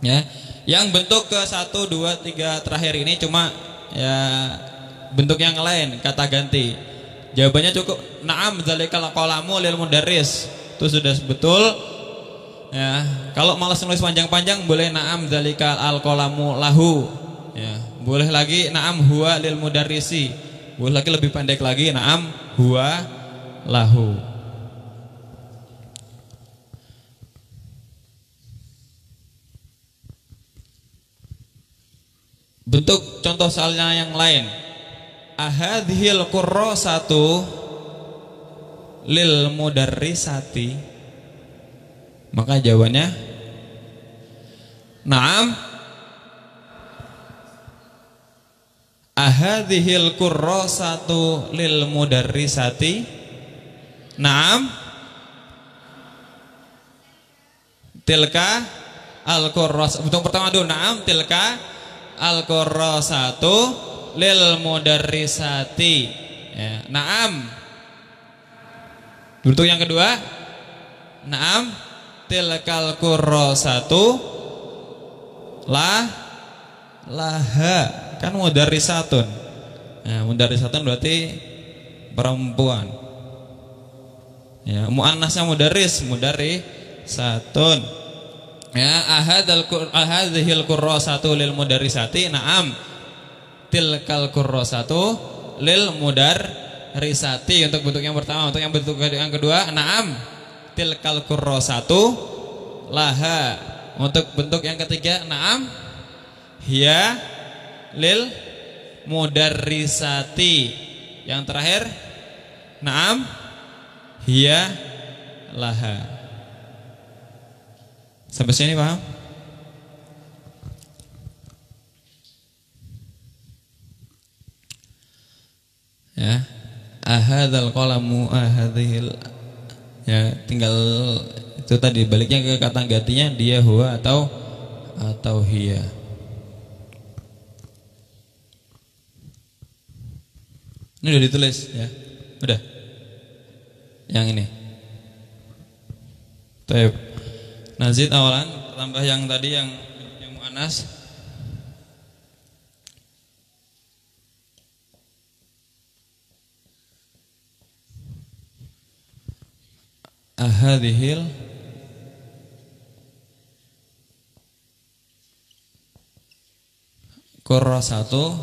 [SPEAKER 1] Ya, yang bentuk ke 1, 2, 3 terakhir ini cuma, ya, bentuk yang lain, kata ganti. Jawabannya cukup na'am dzalikal qalamu lil mudarris, itu sudah betul, ya. Kalau malas nulis panjang-panjang boleh na'am dzalikal al-qalamu lahu, ya. Boleh lagi na'am huwa lil mudarrisi, boleh lagi lebih pendek lagi na'am huwa lahu. Bentuk contoh soalnya yang lain, ahadhil qurrasatu lil mudarrisati, maka jawabannya na'am ahadhil qurrasatu lil mudarrisati, na'am tilka al-qurras. Bentuk pertama dulu, na'am tilka al-qurrasatu lil mudarrisati, ya. Na'am. Bentuk yang kedua, na'am tilkal qurrasatu laha, kan mudarrisatun. Ya, mudarrisatun berarti perempuan, ya. Muannasnya mudarrisatun. Ya, ahadzil qurrasatu lil mudarrisati, na'am tilkal qurrasatu lil mudarrisati untuk bentuk yang pertama. Untuk yang bentuk yang kedua, na'am tilkal kurrasatu laha. Untuk bentuk yang ketiga, na'am hiya lil mudarrisati. Yang terakhir, na'am hiya laha. Sampai sini paham? Ya. Ahadzal qalamu ahadzil. Ya, tinggal itu tadi baliknya ke kata gantinya dia, huwa atau hiya. Ini udah ditulis ya. Udah. Yang ini. Baik. Nazid awalan tambah yang tadi yang muannas. Ahadihil kurrasatu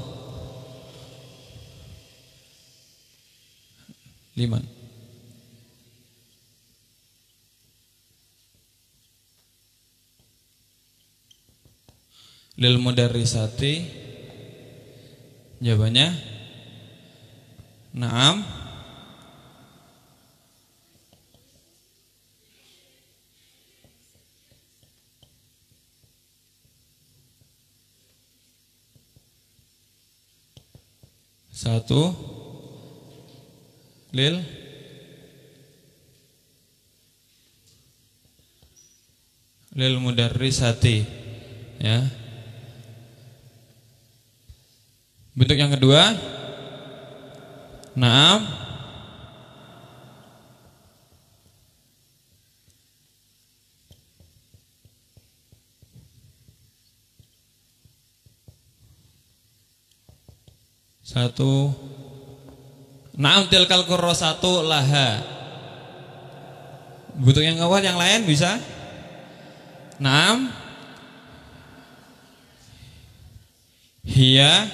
[SPEAKER 1] liman. Lil mudarrisati, jawabannya na'am satu lil mudarrisati ya. Bentuk yang kedua, na'am satu, na'am tilkal kurrasatu laha. Bentuk yang awal yang lain bisa, na'am hiya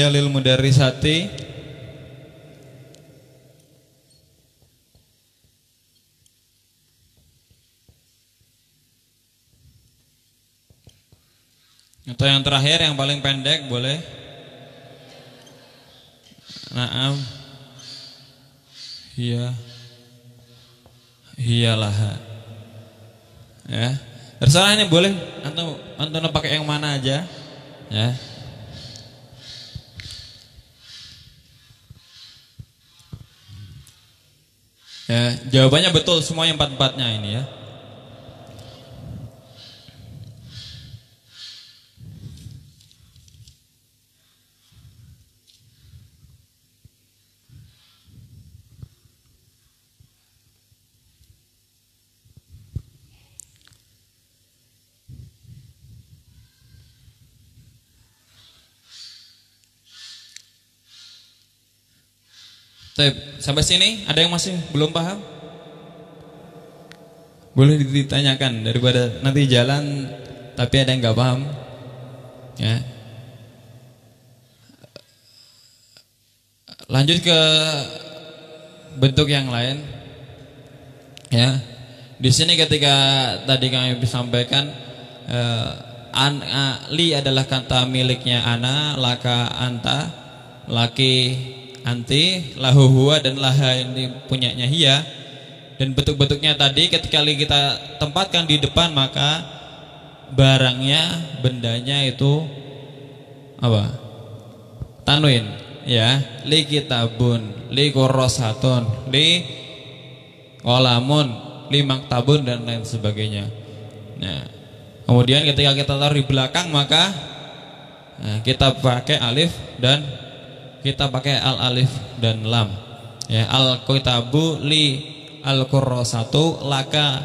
[SPEAKER 1] lil mudarrisati atau yang terakhir yang paling pendek boleh, na'am hiya laha ya. Terserah ini boleh antum pakai yang mana aja ya. Ya, jawabannya betul semuanya empat-empatnya ini ya. Sampai sini ada yang masih belum paham? Boleh ditanyakan daripada nanti jalan tapi ada yang nggak paham. Ya. Lanjut ke bentuk yang lain. Ya. Di sini ketika tadi kami sampaikan li adalah kata miliknya ana, laka anta, laki anti, lahu huwa, dan laha ini punyanya hiya. Dan bentuk-bentuknya tadi ketika kita tempatkan di depan maka barangnya, bendanya itu apa? Tanwin ya. Li kitabun, li kurrasatun, li qalamun, li maktabun, dan lain sebagainya. Nah, kemudian ketika kita taruh di belakang maka kita pakai alif dan kita pakai al alif dan lam ya. Al kitabu li al kurrasatu laka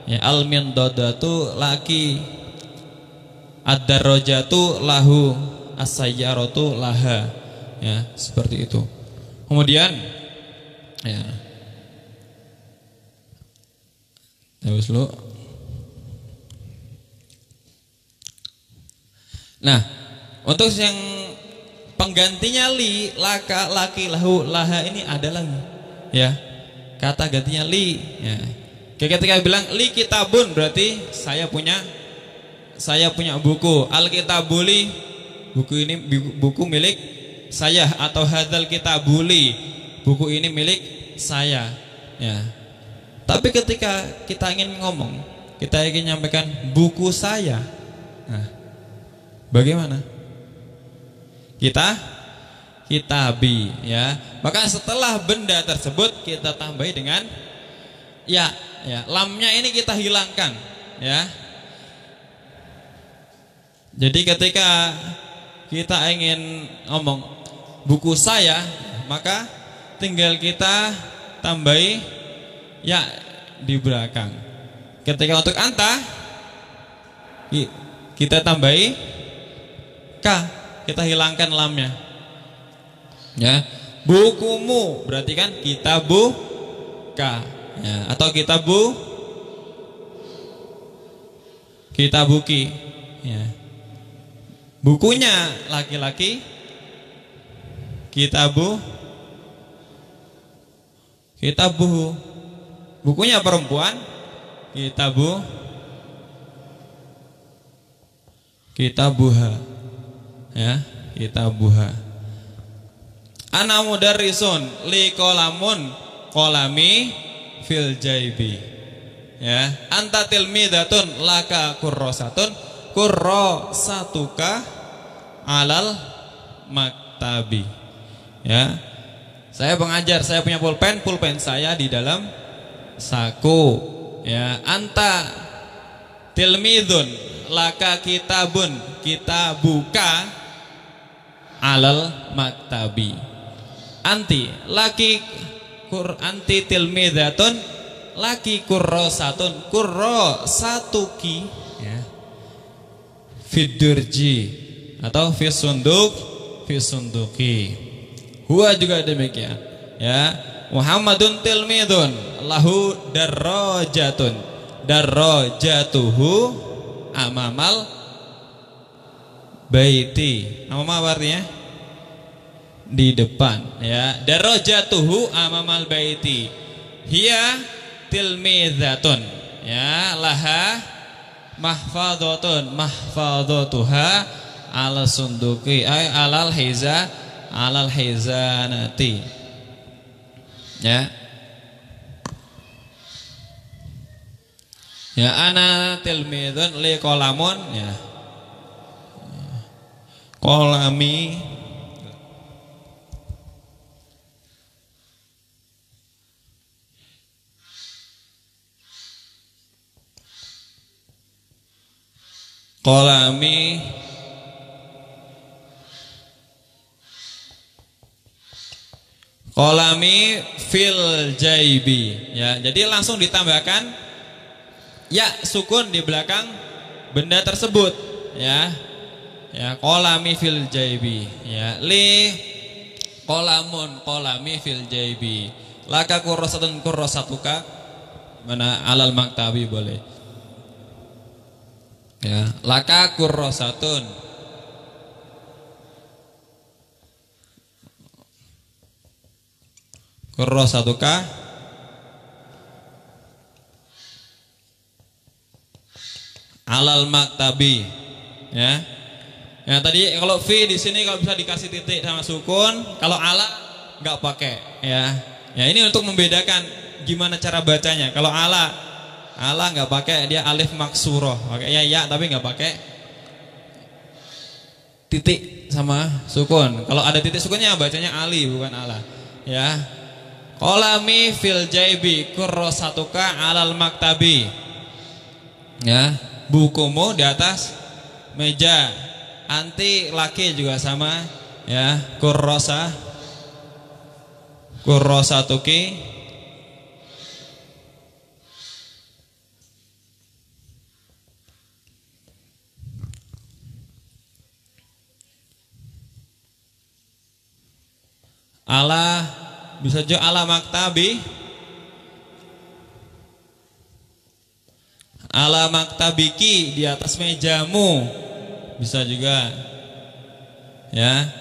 [SPEAKER 1] ya. Al mindadatu laki, ad-darajatu lahu, as-sayyaratu laha ya, seperti itu. Kemudian ya terus lu. Nah, untuk yang penggantinya li, laka, laki, lahu, laha ini ada lagi. Ya. Kata gantinya li, ya. Ketika bilang li kitabun berarti saya punya buku. Al kitabuli, buku ini buku milik saya, atau hadzal kitabuli, buku ini milik saya, ya. Tapi ketika kita ingin ngomong, kita ingin nyampaikan buku saya, nah, bagaimana? Kitabi, ya. Maka setelah benda tersebut kita tambahi dengan ya, lamnya ini kita hilangkan, ya. Jadi ketika kita ingin ngomong buku saya, maka tinggal kita tambahi ya di belakang. Ketika untuk anta, kita tambahi ka, kita hilangkan lamnya, ya. Bukumu berarti kan kitabu ka, ya. Atau kitabuki, ya. Bukunya laki-laki kitabuhu, bukunya perempuan kitabuha, ya, kitabuha. Ana mudarrisun li qolamun qolami fil jaibi, ya. Anta tilmidatun laka kurrosatun kurrosatuka alal maktabi, ya. Saya pengajar, saya punya pulpen saya di dalam saku, ya. Anta tilmidun laka kitabun kitabuka alal maktabi. Anti laki anti tilmidatun laki kurrosatun kurrosatuki, ya. Fidurji atau fisunduki. Huwa juga demikian, ya. Muhammadun tilmidun lahu darrajatuhu amamal baiti. Amamal artinya di depan, ya. Darrajatuhu amamal baiti. Hiya tilmidatun, ya, laha mahfadatuha ala sunduki ay alal hizanati, ya. Ya, ana tilmidun li qolamun, ya. Qolami qolami fil jaibi, ya. Jadi langsung ditambahkan ya sukun di belakang benda tersebut, ya. Ya, qolami fil jaibi, ya. Li qolamun qolami fil jaibi. Laka kurrosatun kurrosatuka, mana alal maktabi boleh, ya. Laka kurrosatun, kurrosatuka alal maktabi, ya. Ya, tadi kalau fi di sini kalau bisa dikasih titik sama sukun, kalau ala nggak pakai, ya. Ya, ini untuk membedakan gimana cara bacanya. Kalau ala nggak pakai, dia alif maksuroh, pakai ya tapi nggak pakai titik sama sukun. Kalau ada titik sukunnya bacanya ali bukan ala, ya. Qolami fil jaibi kurrosatuka alal maktabi, ya. Bukumu di atas meja. Anti laki juga sama, ya. Kurrosatuki ala, bisa juga ala maktabi, ala maktabiki di atas mejamu, bisa juga, ya.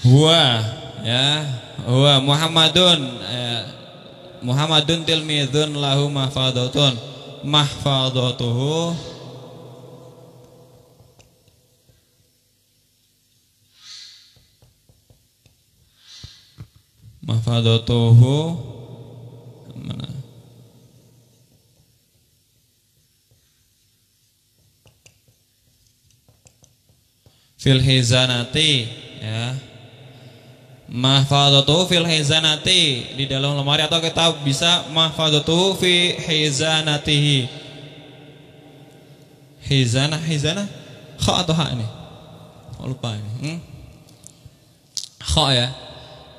[SPEAKER 1] Huwa, ya, huwa Muhammadun, Muhammadun tilmidun lahu mahfadatun, mahfadatuhu mana? Fil hizanati, ya. Mahfadatuhu fil hizanati, di dalam lemari, atau kita bisa mahfadatuhu fi hizanatihi. Hizanah, kha atau ha ini? Oh, lupa ini. Kha ya.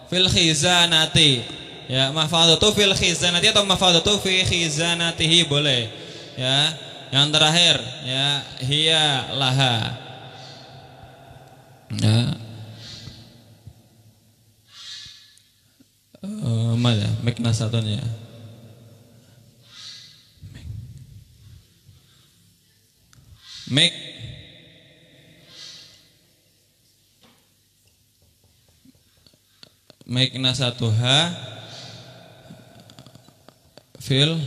[SPEAKER 1] Fil khizanati, ya, mahfadatu fil khizanati atau mahfadatu fi khizanatihi boleh, ya. Yang terakhir, ya, hiya laha, ya. Mana makna satunya? Makna satuha fil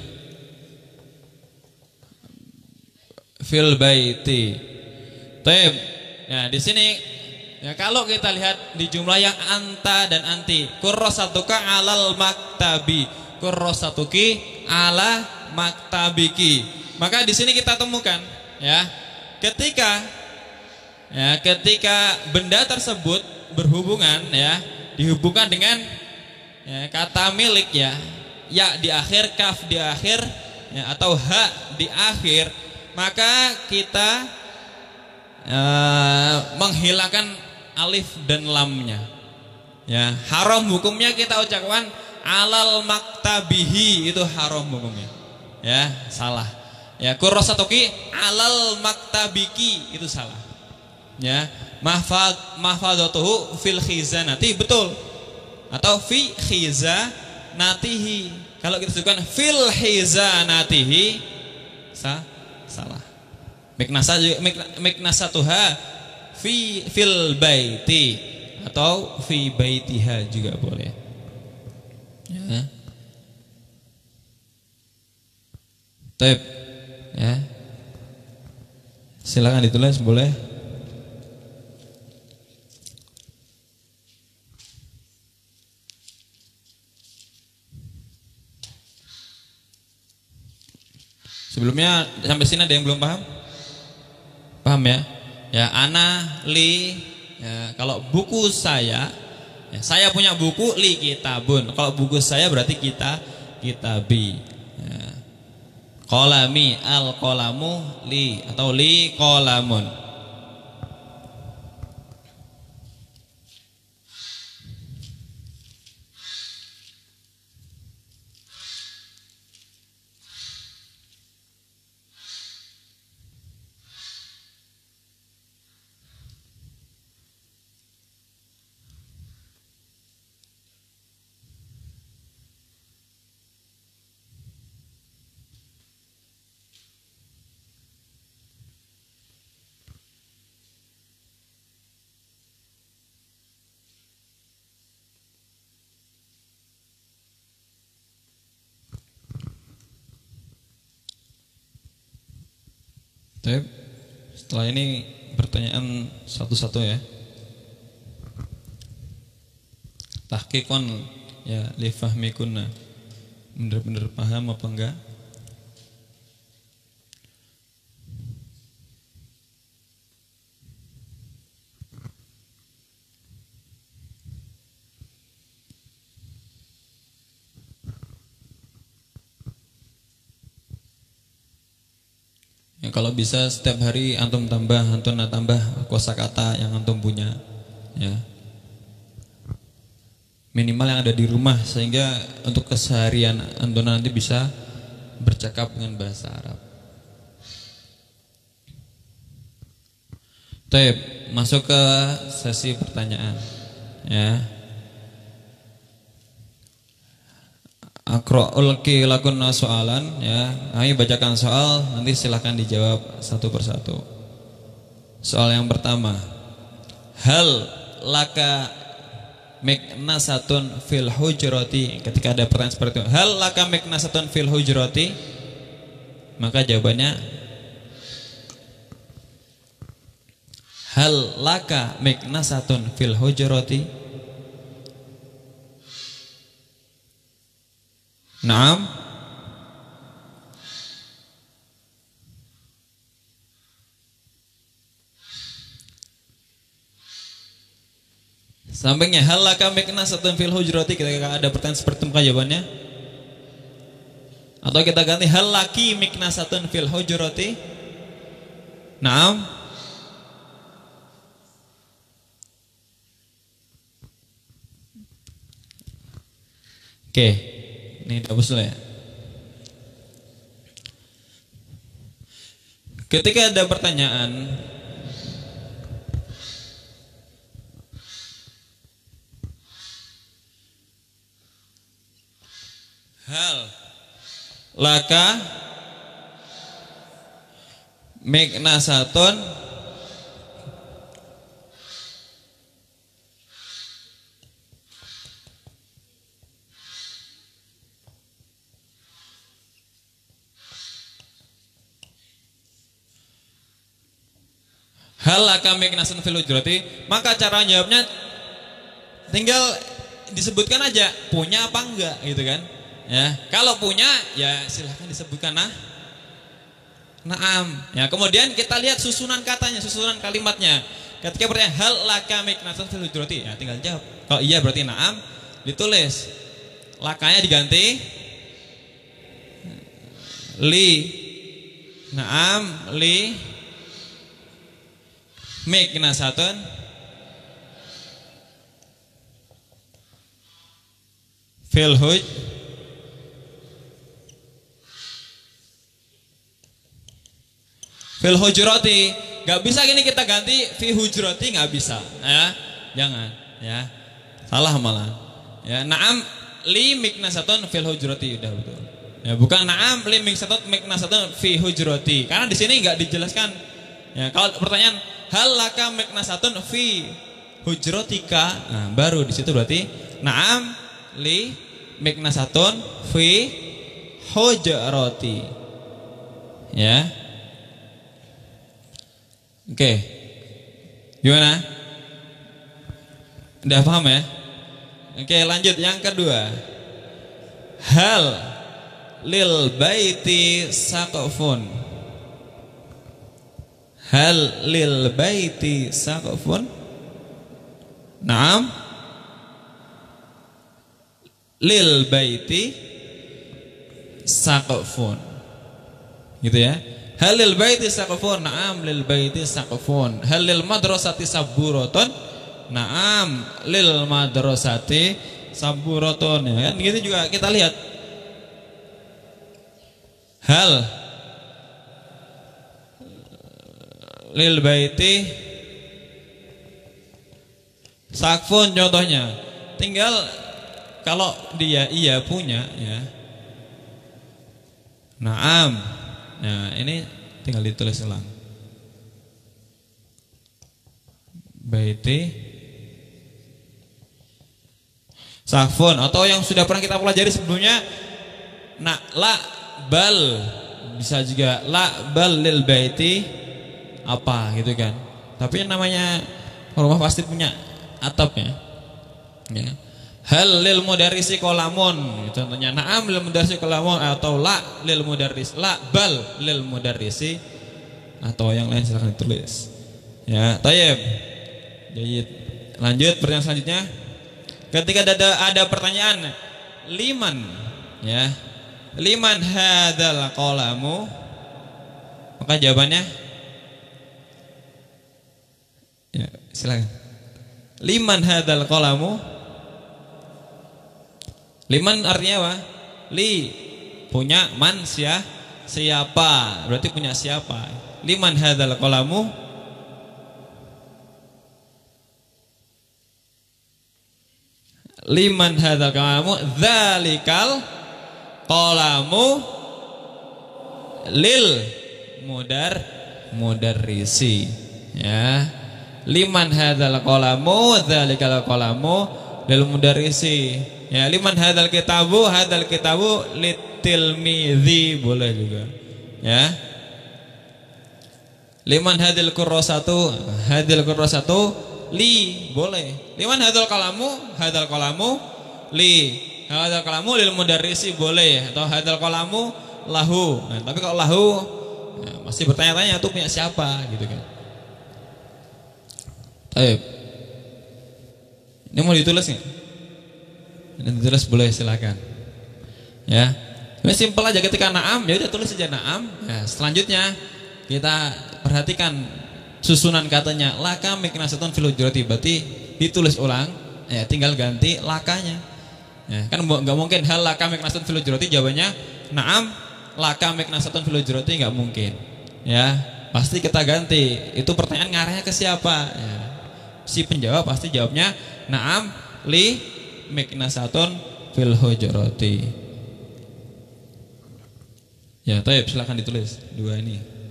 [SPEAKER 1] baiti. Taib. Ya, di sini ya, kalau kita lihat di jumlah yang anta dan anti, kurrosatuka alal maktabi, kurrosatuki ala maktabiki. Maka di sini kita temukan, ya, ketika benda tersebut berhubungan, ya, dihubungkan dengan, ya, kata milik, ya, ya di akhir, kaf di akhir, ya, atau ha di akhir, maka kita menghilangkan alif dan lamnya, ya. Haram hukumnya kita ucapkan alal maktabihi, itu haram hukumnya, ya, salah. Ya, kurrosatuki alal maktabiki, itu salah, ya. Mahfadatuhu fil khizanati, betul, atau fi khizanatihi. Kalau kita sebutkan fil khizanatihi, salah. Miknasatuha fil baiti atau fi baitiha juga boleh, ya. Taib, ya. Silakan ditulis, boleh. Sebelumnya sampai sini ada yang belum paham? Paham, ya? Ya, ana li, ya, kalau buku saya, ya, saya punya buku li kitabun. Kalau buku saya berarti kitabi. Ya. Qalami, al qalamu li, atau li qalamun. Baik, setelah ini pertanyaan satu-satu, ya. Tahqiqon, ya, li fahmikunna. Benar-benar paham apa enggak? Ya, kalau bisa setiap hari antum tambah kosakata yang antum punya, ya. Minimal yang ada di rumah, sehingga untuk keseharian antum nanti bisa bercakap dengan bahasa Arab. Taib, masuk ke sesi pertanyaan, ya. Akra'ul lakunna soalan, ya. Kami bacakan soal, nanti silahkan dijawab satu persatu. Soal yang pertama, hal laka miknasatun fil hujrati? Ketika ada pertanyaan seperti itu, hal laka miknasatun fil hujrati? Maka jawabannya hal laka miknasatun fil hujrati? Naam. Sampingnya hal laka miknasatun fil hujrati, ketika ada pertanyaan seperti itu maka jawabannya, atau kita ganti hal laki miknasatun fil hujrati? Naam. Oke, ini dihapus dulu ya. Ketika ada pertanyaan hal laka miknasatun hal laka miknasatun fil hujrati, maka cara jawabnya tinggal disebutkan aja punya apa enggak gitu kan. Ya, kalau punya ya silahkan disebutkan naam. Ya, kemudian kita lihat susunan katanya, susunan kalimatnya. Ketika bertanya hal laka miknasatun fil hujrati, ya tinggal jawab. Kalau iya berarti naam, ditulis. Lakanya diganti li. Naam li miknasatun fil hujrati. Gak bisa gini kita ganti fi hujrati, gak bisa ya, jangan ya, salah malah ya. Naam li miknasatun fil hujrati, udah betul ya, bukan naam li miknasatun fi hujrati, karena di sini gak dijelaskan ya. Kalau pertanyaan hal laka miknasatun fi hujratika, nah baru di situ berarti naam li miknasatun fi hujrati ya. Oke, gimana? Udah paham ya? Oke, lanjut yang kedua. Hal lil baiti saqfun. Hal lil baiti saqfun? Naam. Lil baiti saqfun. Gitu ya. Hal lil baiti saqfun? Naam lil baiti saqfun. Hal lil madrasati saburatun? Naam lil madrasati saburatun. Ya kan gitu juga kita lihat. Hal lil baiti saqfun contohnya. Tinggal kalau dia iya punya ya. Naam. Nah ini tinggal ditulis ulang. Baiti saqfun, atau yang sudah pernah kita pelajari sebelumnya, nah la bal, bisa juga la bal lil baiti apa gitu kan. Tapi yang namanya rumah pasti punya atapnya ya. Hal lil mudarrisi qalamun, contohnya na'am lil mudarrisi qalamun, atau la lil mudarris, la bal lil mudarrisi, atau yang lain silahkan ditulis ya. Thayyib. Jadi lanjut pertanyaan selanjutnya. Ketika ada pertanyaan liman ya, liman hadzal qalamu, maka jawabannya ya silakan. Liman hadzal qalamu. Liman artinya apa? Li punya, man siapa, berarti punya siapa. Liman hadzal qalamu? Liman hadzal qalamu? Dzalikal qalamu lil mudarrisi ya. Liman hadzal qalamu? Dzalikal qalamu lil mudarrisi. Ya, liman hadzal kitabu litilmidzi boleh juga. Ya. Liman hadzal kurrasatu li boleh. Liman hadzal kalamu li. Hadzal kalamu lil mudarrisi boleh atau hadzal kalamu lahu. Nah, tapi kalau lahu ya, masih bertanya-tanya itu punya siapa gitu kan. Baik. Ini mau ditulis nggak? Ini ditulis boleh silakan. Ya, ini simpel aja ketika naam, ya udah tulis saja naam. Ya, selanjutnya kita perhatikan susunan katanya laka miknasatun fil hujrati, berarti ditulis ulang. Ya, tinggal ganti lakanya. Ya, kan nggak mungkin hal laka miknasatun fil hujrati jawabannya naam laka miknasatun fil hujrati, nggak mungkin. Ya, pasti kita ganti. Itu pertanyaan ngarahnya ke siapa? Ya, si penjawab pasti jawabnya naam li miknasatun fil hujrati. Ya, taib, silakan ditulis dua ini.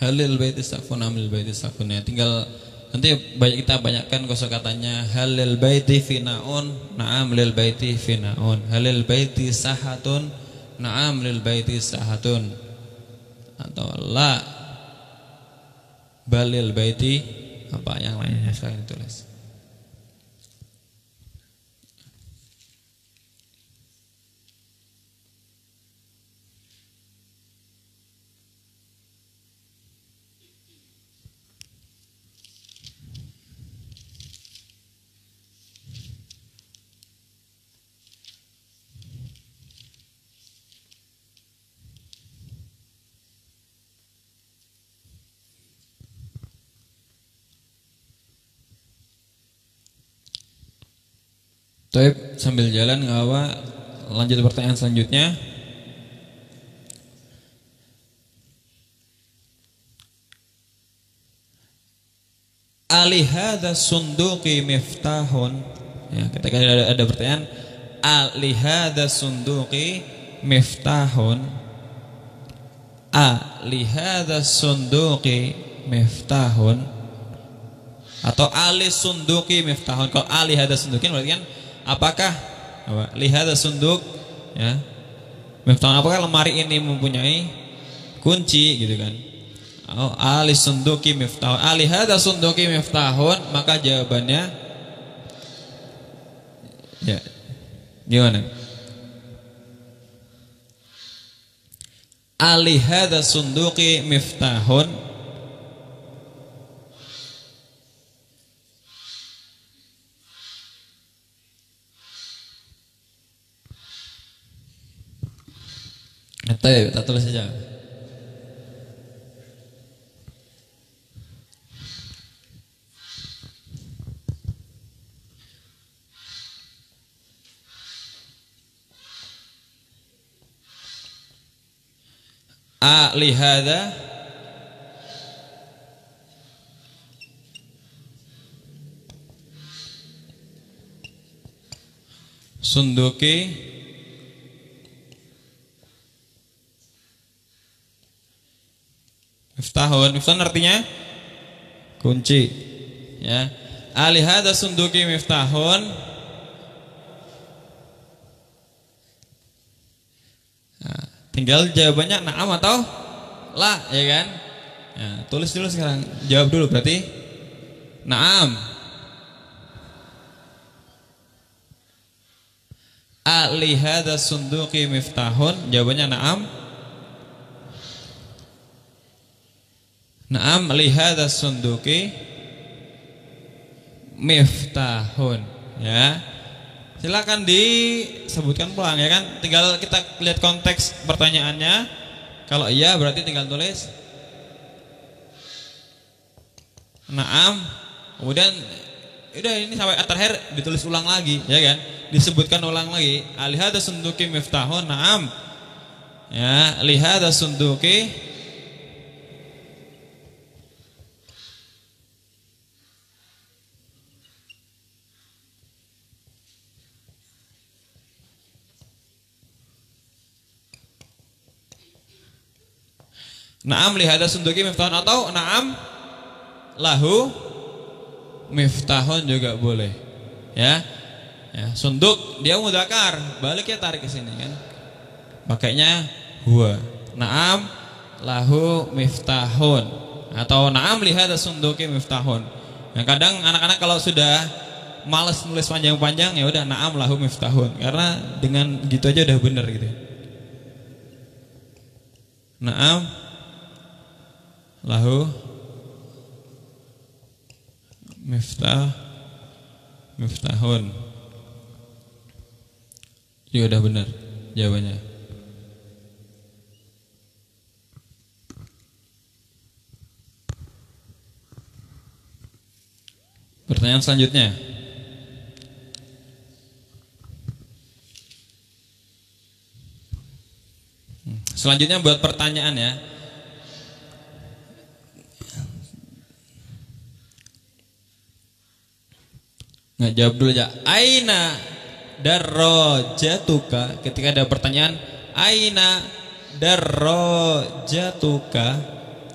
[SPEAKER 1] Halil baiti saqfun amil baiti saqfun, ya tinggal nanti kita banyakkan kosakatanya. Halil baiti finaun na'am lil baiti finaun, halil baiti sahatun na'am lil baiti sahatun, atau la balil baiti apa yang lainnya sekarang ditulis. Baik, sambil jalan nggak apa, lanjut pertanyaan selanjutnya. Alihada sunduqi miftahun. Ya, ketika ada pertanyaan alihada sunduqi miftahun, alihada sunduqi miftahun, atau ali sunduqi miftahun. Kalau alihada sunduqin berarti kan apakah lihada sunduk, ya, miftahun, apakah lemari ini mempunyai kunci gitu kan. Oh, ali sunduki miftahun, ali hada sunduki miftahun, maka jawabannya ya gimana? Ali hada sunduki miftahun, kita tulis saja. Lihada sunduki miftahun. Miftahun artinya kunci, ya. Alihada sunduki miftahun, nah, tinggal jawabannya na'am atau la, ya kan. Nah, tulis dulu sekarang, jawab dulu berarti na'am. Alihada sunduki miftahun, jawabannya na'am. Na'am lihada sunduki miftahun, ya. silakan disebutkan pulang ya kan. Tinggal kita lihat konteks pertanyaannya. Kalau iya berarti tinggal tulis na'am. Kemudian udah ini sampai terakhir ditulis ulang lagi ya kan. Disebutkan ulang lagi. Alihada sunduki miftahun na'am. Ya, lihada sunduki na'am lihada sunduki miftahun atau na'am lahu miftahun juga boleh. Ya. Ya, sunduk dia mudzakkar, baliknya tarik ke sini kan. Pakainya huwa. Na'am lahu miftahun atau na'am lihada sunduki miftahun. Yang kadang anak-anak kalau sudah malas nulis panjang-panjang ya udah na'am lahu miftahun. Karena dengan gitu aja udah bener gitu. Na'am lahu miftahun. Ya udah benar jawabannya. Pertanyaan selanjutnya. Selanjutnya buat pertanyaan ya. Nggak jawab dulu aja. Aina darajatuka. Ketika ada pertanyaan aina darajatuka.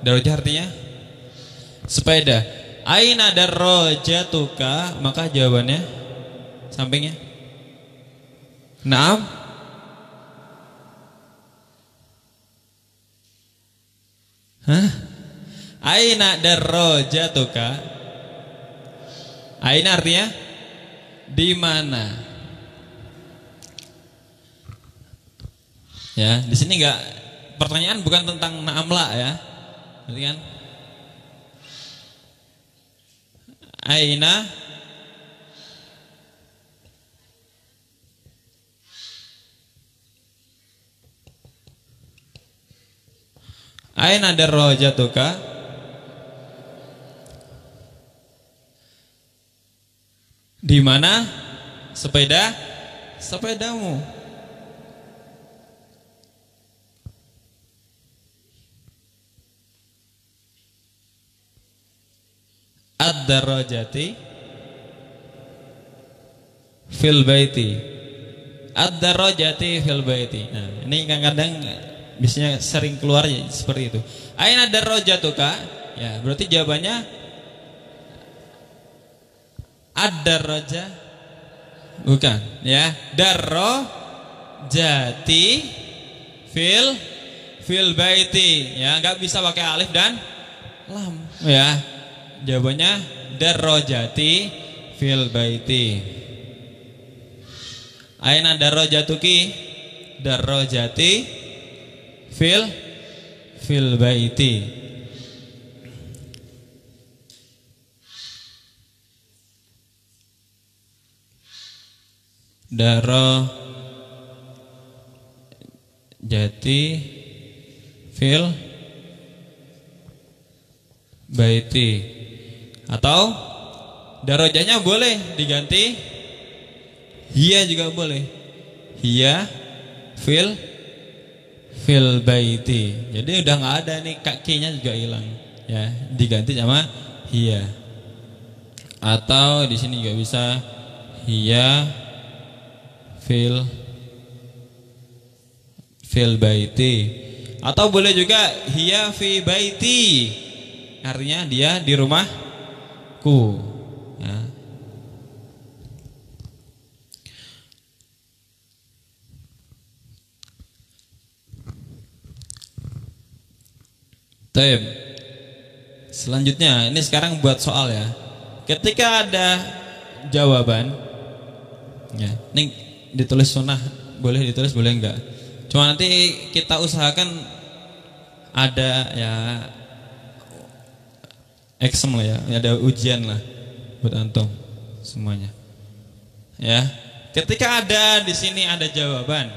[SPEAKER 1] Darajah artinya sepeda. Aina darajatuka, maka jawabannya sampingnya na'am. Hah? Aina darajatuka. Aina artinya di mana? Ya, di sini enggak, pertanyaan bukan tentang na'amla ya. Berarti kan? Aina darajatuka? Di mana sepedamu? Ad-darajati fil baiti. Ad-darajati fil baiti. Nah, ini kadang-kadang biasanya sering keluar ya, seperti itu. Aina darajatuka? Ya, berarti jawabannya ad-daraja bukan ya. Darajati fil baiti. Ya, enggak bisa pakai alif dan lam ya. Jawabannya darajati fil baiti. Aina darajatuki? Darajati fil baiti. Darajati fil baiti. Atau darajanya boleh diganti hiya juga boleh. Hiya fil baiti. Jadi udah nggak ada nih, kakinya juga hilang ya, diganti sama hiya. Atau di sini juga bisa hiya fil baiti. Atau boleh juga hiya fi baiti, artinya dia di rumahku ya. Taib. Selanjutnya ini sekarang buat soal ya. Ketika ada jawaban ya, ini ditulis sunnah, boleh ditulis boleh enggak. Cuma nanti kita usahakan ada ya exam lah ya, ada ujian lah buat antum semuanya. Ya. Ketika ada di sini ada jawaban.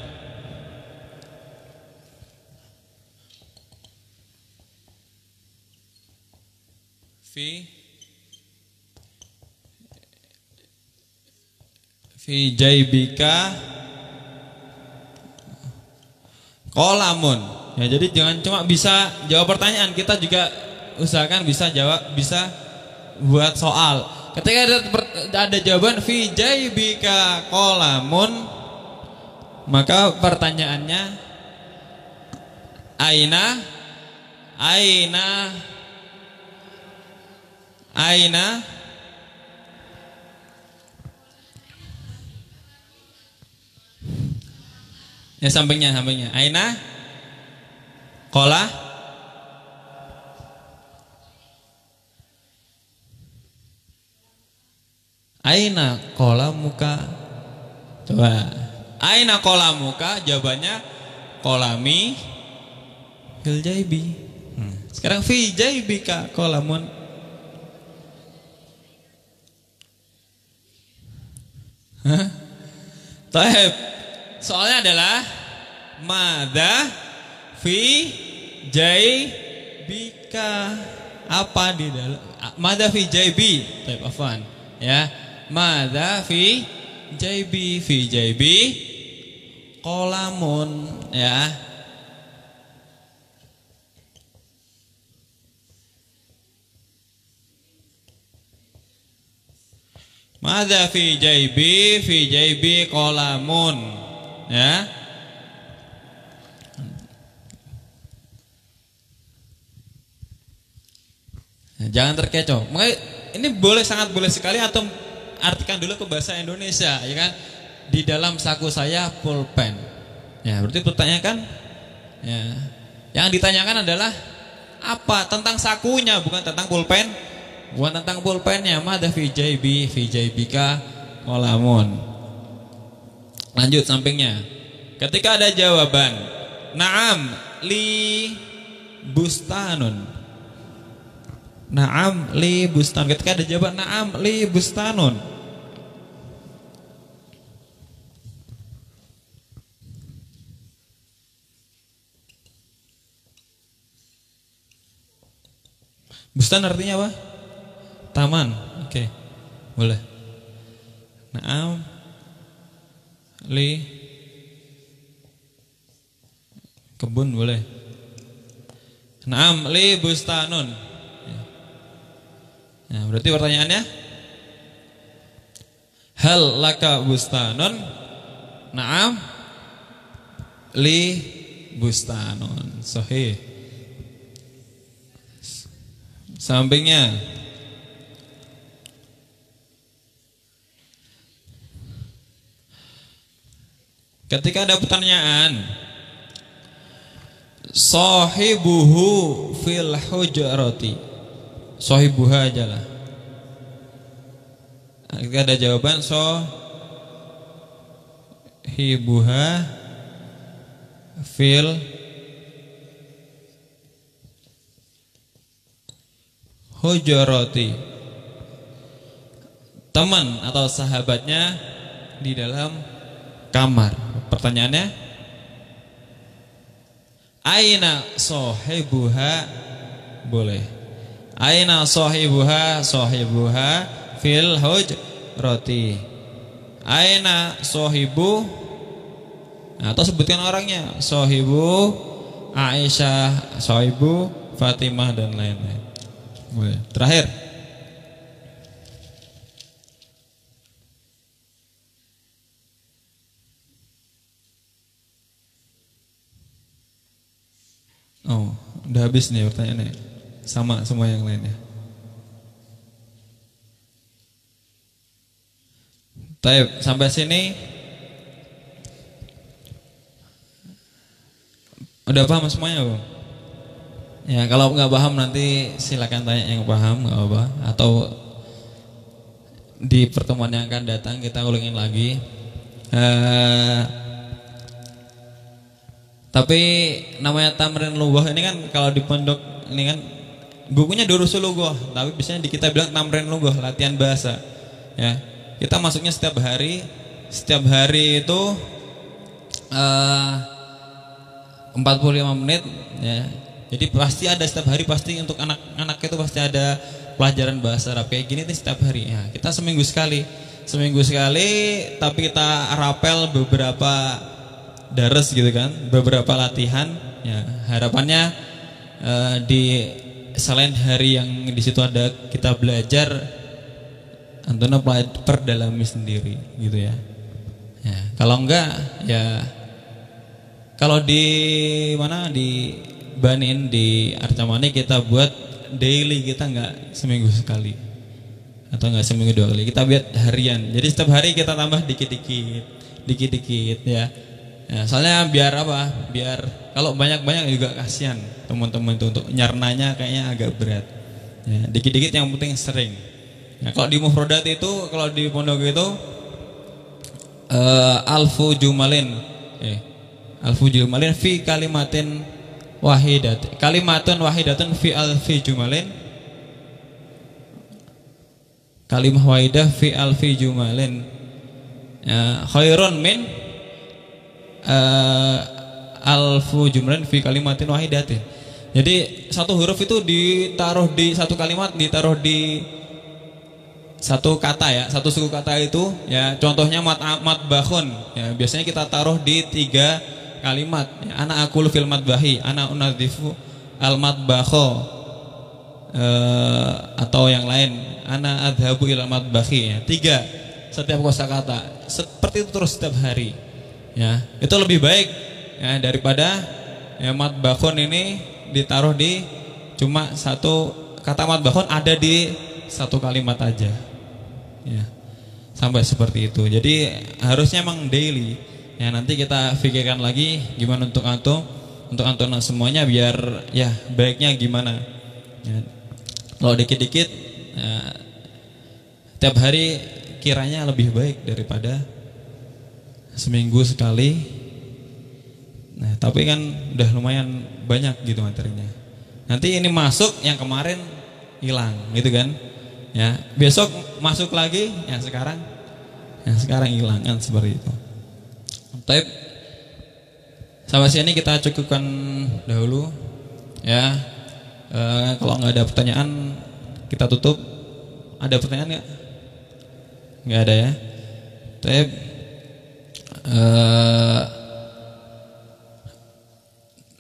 [SPEAKER 1] Fi jaibika qolamun. Ya, jadi jangan cuma bisa jawab pertanyaan, kita juga usahakan bisa jawab, bisa buat soal. Ketika ada jawaban fi jaibika qolamun, maka pertanyaannya aina ya, sampingnya aina kola muka. Coba aina kola muka, jawabannya kolami fil jaibi. Sekarang fi jaibika kolamun. Taib. Soalnya adalah madza fi jaibika, apa di dalam madza fi jaibi. Taib, afwan ya. Madza fi jaibi qolamun ya. Madza fi jaibi qolamun ya. Jangan terkecoh. Makanya ini sangat boleh sekali atau artikan dulu ke bahasa Indonesia, ya kan? Di dalam saku saya pulpen. Ya, berarti pertanyaan kan? Ya. Yang ditanyakan adalah apa? Tentang sakunya, bukan tentang pulpen. Bukan tentang pulpennya. Madza fi jaibika qolamun. Lanjut sampingnya. Ketika ada jawaban, na'am li bustanun. Na'am li bustan. Ketika ada jawaban na'am li bustanun, bustan artinya apa? Taman. Oke. Boleh. Na'am li kebun, boleh. Na'am li bustanun. Nah, berarti pertanyaannya hal laka bustanun? Na'am li bustanun. Sahih. Sampingnya ketika ada pertanyaan sahibuhu fil hujrati, sahibuha aja lah. Ketika ada jawaban sahibuha fil hujrati, teman atau sahabatnya di dalam kamar. Pertanyaannya aina sahibuha, boleh. Aina sahibuha fil hujrati. Aina sahibu, atau sebutkan orangnya, sahibu Aisyah, sahibu Fatimah dan lain-lain. Boleh. Terakhir, oh, udah habis nih pertanyaannya. Sama semua yang lainnya. Taib, sampai sini udah paham semuanya, Bang? Ya, kalau nggak paham nanti silakan tanya yang paham, nggak apa-apa. Atau di pertemuan yang akan datang kita ulangin lagi. Tapi namanya tamrin lughah ini kan kalau di pondok ini kan bukunya durusul lughah, tapi biasanya di kita bilang tamrin lughah, latihan bahasa. Ya, kita masuknya setiap hari setiap hari itu 45 menit ya. Jadi pasti ada setiap hari, pasti untuk anak-anak itu pasti ada pelajaran bahasa Arab kayak gini nih setiap hari ya. Kita seminggu sekali, tapi kita rapel beberapa dares gitu kan, beberapa latihan ya. Harapannya di selain hari yang di situ ada kita belajar, Antona perdalami sendiri gitu ya. Ya, kalau enggak ya, kalau di mana di Banin di Arcamani kita buat daily, kita enggak seminggu sekali atau enggak seminggu 2 kali, kita buat harian. Jadi setiap hari kita tambah dikit-dikit ya. Ya, soalnya biar apa? Biar kalau banyak-banyak juga kasihan teman-teman itu, untuk nyarnanya kayaknya agak berat. Ya, dikit-dikit yang penting sering. Nah, kalau di mufradat itu, kalau di pondok itu alfu jumalin fi kalimatin kalimatun wahidatun fi alfi jumalin, kalimah wahidah fi alfi jumalin khairun min alfu jumalin fi kalimatin wahidatin. Jadi satu huruf itu ditaruh di satu kalimat, ditaruh di satu kata ya, satu suku kata itu ya. Contohnya matbahun ya, biasanya kita taruh di 3 kalimat ya. Ana aqulu fil matbahi, ana unadzifu al matbakho, atau yang lain, ana adhabu ilal matbahi ya. 3 setiap kosakata, seperti itu terus setiap hari ya. Itu lebih baik ya daripada ya matbakhun ini ditaruh di cuma satu kata. Matbakhun ada di satu kalimat aja ya, sampai seperti itu. Jadi harusnya emang daily ya. Nanti kita pikirkan lagi gimana untuk antum semuanya, biar ya baiknya gimana ya. Kalau dikit-dikit ya, tiap hari kiranya lebih baik daripada seminggu sekali. Nah, tapi kan udah lumayan banyak gitu materinya. Nanti ini masuk, yang kemarin hilang gitu kan ya. Besok masuk lagi, yang sekarang hilang kan, seperti itu. Tapi sampai sini kita cukupkan dahulu ya. Kalau nggak ada pertanyaan kita tutup. Ada pertanyaan nggak? Nggak ada ya. Tapi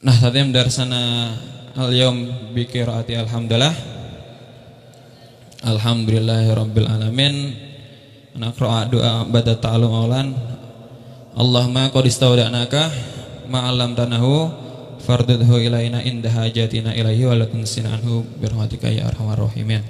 [SPEAKER 1] nah, tadi mendarsana al-yawm bi qiraati alhamdulillahirabbil alamin. Naqra doa ba'da ta'allum aulan. Allahumma qad istawda'naka ma 'allamtanahu fardudhu ilaina inda hajatina ilaihi wa la tunsina anhu bi rahmatika ya arhamar rahimin.